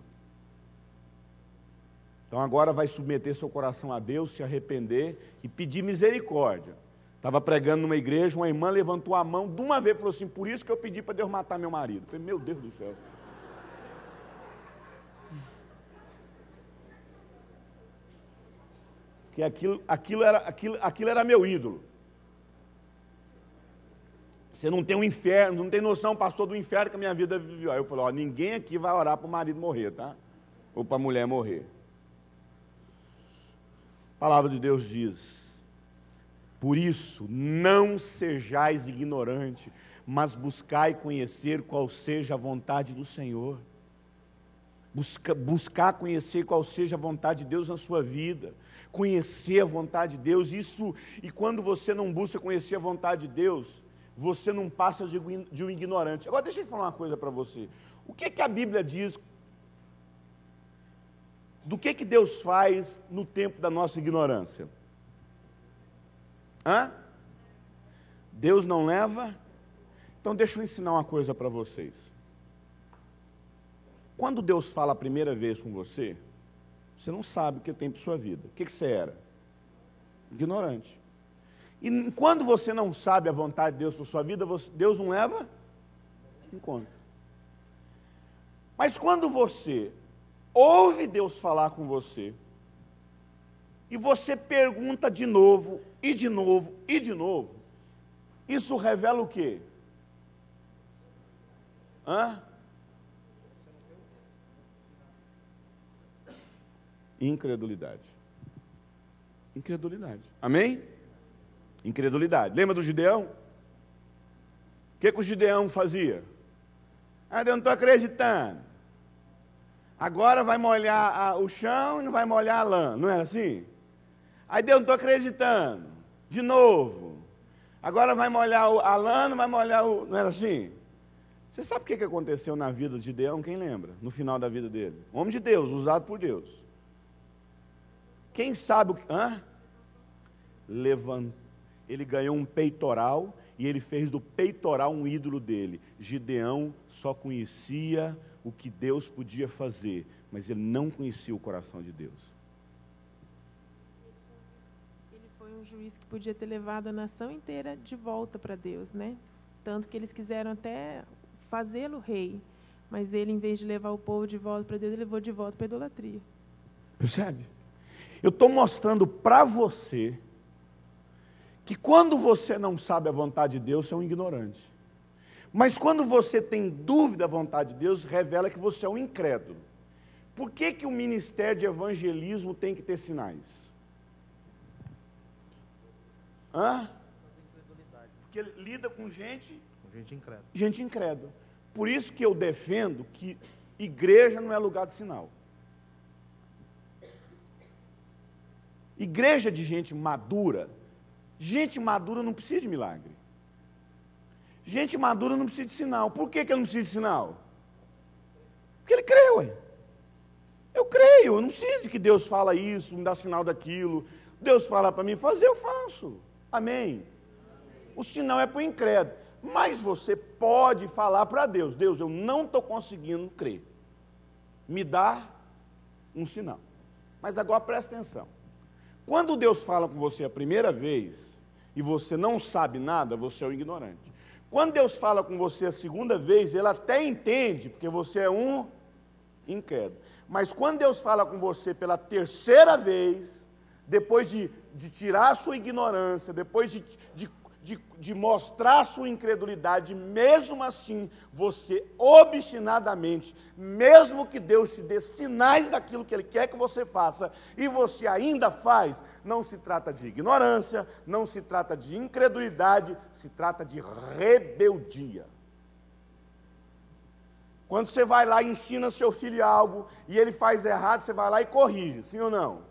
B: Então agora vai submeter seu coração a Deus, se arrepender e pedir misericórdia. Estava pregando numa igreja, uma irmã levantou a mão de uma vez e falou assim: por isso que eu pedi para Deus matar meu marido. Eu falei: meu Deus do céu. Porque aquilo era meu ídolo. Você não tem um inferno, não tem noção, passou do inferno que a minha vida viveu. Aí eu falei: ó, ninguém aqui vai orar para o marido morrer, tá? Ou para a mulher morrer. A palavra de Deus diz: por isso, não sejais ignorante, mas buscar conhecer qual seja a vontade do Senhor. Buscar conhecer qual seja a vontade de Deus na sua vida. Conhecer a vontade de Deus, isso, e quando você não busca conhecer a vontade de Deus, você não passa de um ignorante. Agora deixa eu falar uma coisa para você. O que a Bíblia diz do que Deus faz no tempo da nossa ignorância? Hã? Deus não leva? Então deixa eu ensinar uma coisa para vocês. Quando Deus fala a primeira vez com você, você não sabe o que tem para sua vida. O que você era? Ignorante. E quando você não sabe a vontade de Deus para sua vida, Deus não leva em conta. Mas quando você ouve Deus falar com você, e você pergunta de novo, e de novo, e de novo, isso revela o quê? Incredulidade. Incredulidade. Amém? Incredulidade. Lembra do Gideão? O que o Gideão fazia? Eu não estou acreditando. Agora vai molhar o chão e não vai molhar a lã. Não era assim? Aí Deus, não estou acreditando. De novo. Agora vai molhar a lã, não vai molhar o... Não era assim? Você sabe o que aconteceu na vida de Gideão? Quem lembra? No final da vida dele. Homem de Deus, usado por Deus. Quem sabe o que... Ele ganhou um peitoral e ele fez do peitoral um ídolo dele. Gideão só conhecia o que Deus podia fazer, mas ele não conhecia o coração de Deus.
C: Ele foi um juiz que podia ter levado a nação inteira de volta para Deus, né? Tanto que eles quiseram até fazê-lo rei, mas ele, em vez de levar o povo de volta para Deus, ele levou de volta para a idolatria.
B: Percebe? Eu estou mostrando para você que quando você não sabe a vontade de Deus, você é um ignorante. Mas quando você tem dúvida da vontade de Deus, revela que você é um incrédulo. Por que que o ministério de evangelismo tem que ter sinais? Porque ele lida com gente
A: incrédula.
B: gente incrédula. Por isso que eu defendo que igreja não é lugar de sinal. Igreja de gente madura não precisa de milagre. Gente madura não precisa de sinal. Por que que ele não precisa de sinal? Porque ele crê, ué. Eu creio, eu não preciso de que Deus fala isso, me dá sinal daquilo. Deus fala para mim fazer, eu faço. Amém. O sinal é para o incrédulo. Mas você pode falar para Deus, Deus, eu não estou conseguindo crer. Me dá um sinal. Mas agora presta atenção. Quando Deus fala com você a primeira vez, e você não sabe nada, você é um ignorante. Quando Deus fala com você a segunda vez, Ele até entende, porque você é um incrédulo. Mas quando Deus fala com você pela terceira vez, depois de tirar a sua ignorância, depois de mostrar a sua incredulidade, mesmo assim, você obstinadamente, mesmo que Deus te dê sinais daquilo que Ele quer que você faça, e você ainda faz, não se trata de ignorância, não se trata de incredulidade, se trata de rebeldia. Quando você vai lá e ensina seu filho algo, e ele faz errado, você vai lá e corrige, sim ou não?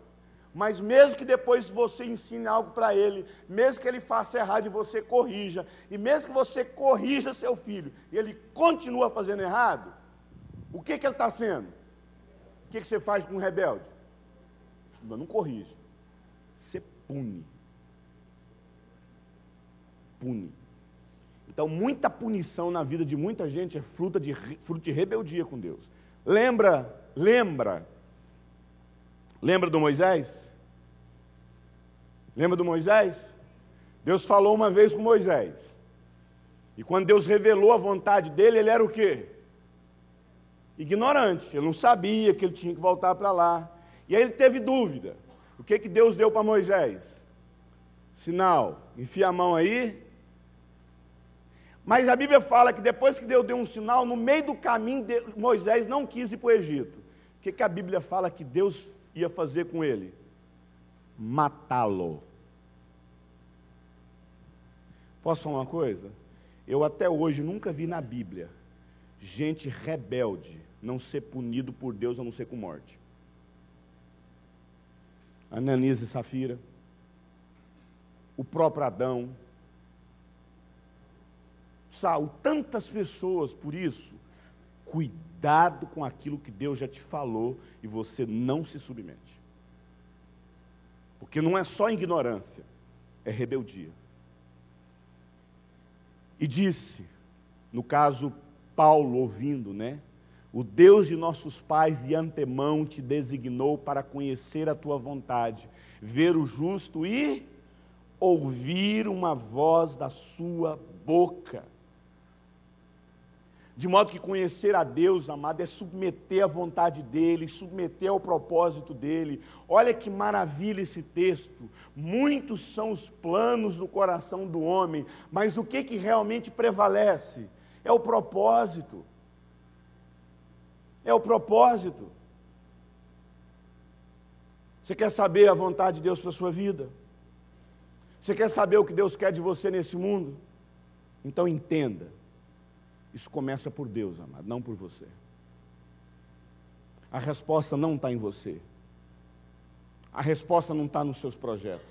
B: Mas mesmo que depois você ensine algo para ele, mesmo que ele faça errado e você corrija, e mesmo que você corrija seu filho, e ele continua fazendo errado, o que ele está sendo? O que você faz com um rebelde? Não corrige. Você pune. Pune. Então, muita punição na vida de muita gente é fruto de rebeldia com Deus. Lembra do Moisés? Lembra do Moisés? Deus falou uma vez com Moisés. E quando Deus revelou a vontade dele, ele era o quê? Ignorante. Ele não sabia que ele tinha que voltar para lá. E aí ele teve dúvida. O que Deus deu para Moisés? Sinal. Enfia a mão aí. Mas a Bíblia fala que depois que Deus deu um sinal, no meio do caminho, Moisés não quis ir para o Egito. O que a Bíblia fala que Deus ia fazer com ele? Matá-lo. Posso falar uma coisa? Eu até hoje nunca vi na Bíblia gente rebelde não ser punido por Deus a não ser com morte. Ananias e Safira, o próprio Adão, Saul, tantas pessoas. Por isso, cuidado com aquilo que Deus já te falou e você não se submete. Porque não é só ignorância, é rebeldia. E disse, no caso Paulo ouvindo, o Deus de nossos pais de antemão te designou para conhecer a tua vontade, ver o justo e ouvir uma voz da sua boca. De modo que conhecer a Deus, amado, é submeter à vontade dEle, submeter ao propósito dEle. Olha que maravilha esse texto. Muitos são os planos do coração do homem, mas o que realmente prevalece? É o propósito. É o propósito. Você quer saber a vontade de Deus para a sua vida? Você quer saber o que Deus quer de você nesse mundo? Então entenda. Isso começa por Deus, amado, não por você. A resposta não está em você. A resposta não está nos seus projetos.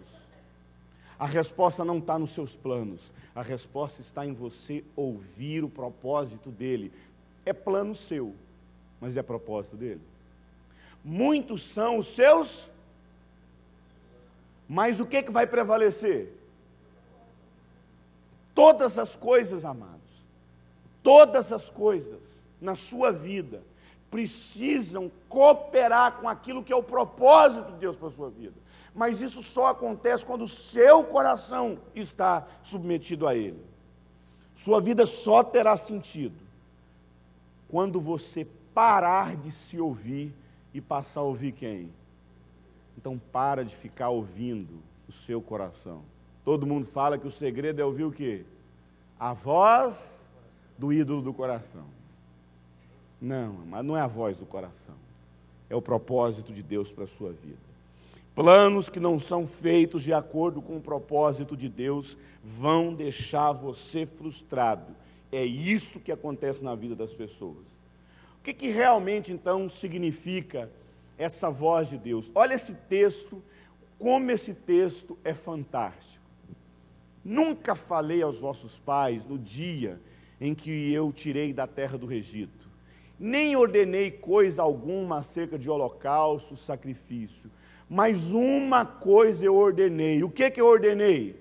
B: A resposta não está nos seus planos. A resposta está em você ouvir o propósito dEle. É plano seu, mas é propósito dEle. Muitos são os seus, mas o que vai prevalecer? Todas as coisas, amados. Todas as coisas na sua vida precisam cooperar com aquilo que é o propósito de Deus para a sua vida. Mas isso só acontece quando o seu coração está submetido a Ele. Sua vida só terá sentido quando você parar de se ouvir e passar a ouvir quem? Então para de ficar ouvindo o seu coração. Todo mundo fala que o segredo é ouvir o quê? A voz do ídolo do coração. Não, mas não é a voz do coração. É o propósito de Deus para a sua vida. Planos que não são feitos de acordo com o propósito de Deus vão deixar você frustrado. É isso que acontece na vida das pessoas. O que realmente, então, significa essa voz de Deus? Olha esse texto, como esse texto é fantástico. Nunca falei aos vossos pais no dia em que eu tirei da terra do Egito, nem ordenei coisa alguma acerca de holocausto, sacrifício, mas uma coisa eu ordenei. O que eu ordenei?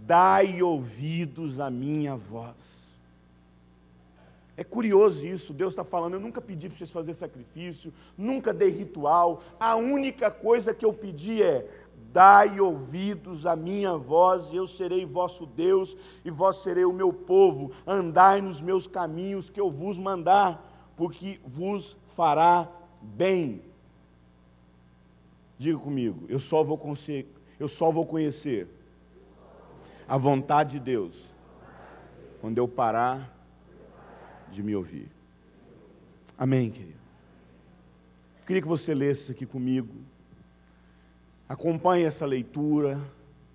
B: Dai ouvidos à minha voz. É curioso isso, Deus está falando, eu nunca pedi para vocês fazerem sacrifício, nunca dei ritual, a única coisa que eu pedi é, dai ouvidos à minha voz, e eu serei vosso Deus, e vós serei o meu povo, andai nos meus caminhos que eu vos mandar, porque vos fará bem. Diga comigo, eu só vou conhecer a vontade de Deus quando eu parar de me ouvir. Amém, querido? Eu queria que você lesse isso aqui comigo. Acompanhe essa leitura.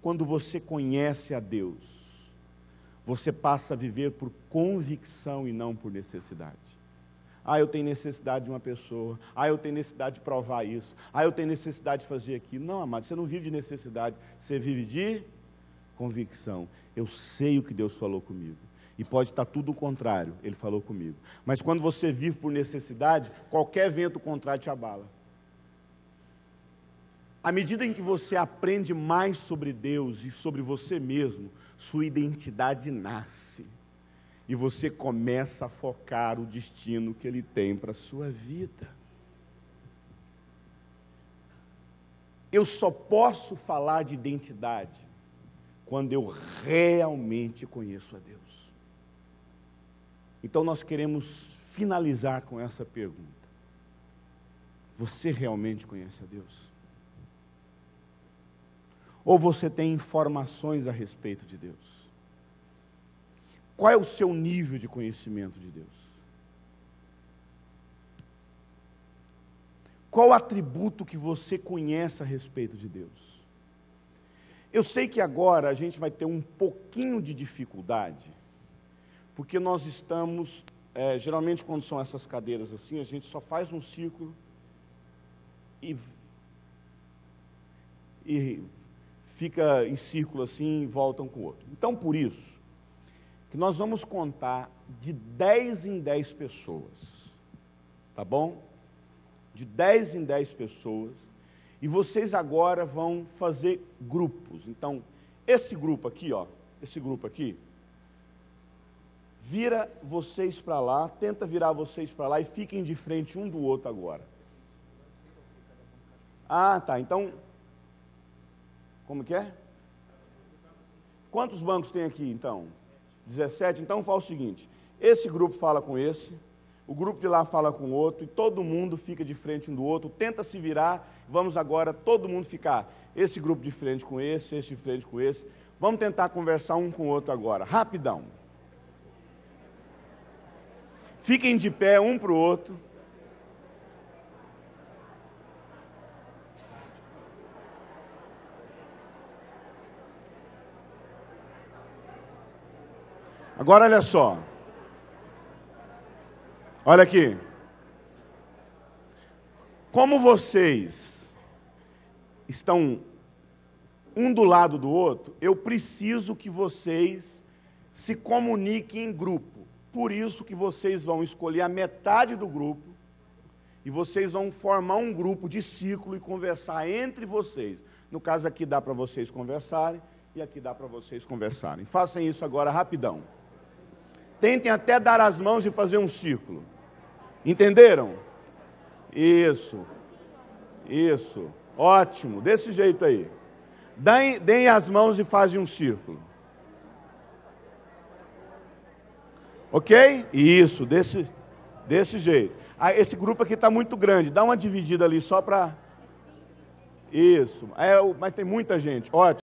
B: Quando você conhece a Deus, você passa a viver por convicção e não por necessidade. Ah, eu tenho necessidade de uma pessoa. Ah, eu tenho necessidade de provar isso. Ah, eu tenho necessidade de fazer aquilo. Não, amado, você não vive de necessidade. Você vive de convicção. Eu sei o que Deus falou comigo. E pode estar tudo o contrário, Ele falou comigo. Mas quando você vive por necessidade, qualquer vento contrário te abala. À medida em que você aprende mais sobre Deus e sobre você mesmo, sua identidade nasce. E você começa a focar o destino que Ele tem para a sua vida. Eu só posso falar de identidade quando eu realmente conheço a Deus. Então nós queremos finalizar com essa pergunta. Você realmente conhece a Deus? Ou você tem informações a respeito de Deus? Qual é o seu nível de conhecimento de Deus? Qual atributo que você conhece a respeito de Deus? Eu sei que agora a gente vai ter um pouquinho de dificuldade, porque nós estamos, geralmente quando são essas cadeiras assim, a gente só faz um círculo e fica em círculo assim e volta um com o outro. Então, por isso, que nós vamos contar de 10 em 10 pessoas, tá bom? De 10 em 10 pessoas, e vocês agora vão fazer grupos. Então, esse grupo aqui, vira vocês para lá, tenta virar vocês para lá e fiquem de frente um do outro agora. Ah, tá, então, como que é? Quantos bancos tem aqui, então? 17, então fala o seguinte, esse grupo fala com esse, o grupo de lá fala com o outro, e todo mundo fica de frente um do outro, tenta se virar, vamos agora todo mundo ficar, esse grupo de frente com esse de frente com esse, vamos tentar conversar um com o outro agora, rapidão. Fiquem de pé um para o outro. Agora olha só, olha aqui, como vocês estão um do lado do outro, eu preciso que vocês se comuniquem em grupo, por isso que vocês vão escolher a metade do grupo, e vocês vão formar um grupo de círculo e conversar entre vocês, no caso aqui dá para vocês conversarem, e aqui dá para vocês conversarem, façam isso agora rapidão. Tentem até dar as mãos e fazer um círculo. Entenderam? Isso. Isso. Ótimo. Desse jeito aí. Deem as mãos e fazem um círculo. Ok? Isso. Desse jeito. Ah, esse grupo aqui está muito grande. Dá uma dividida ali só para... Isso. Mas tem muita gente. Ótimo.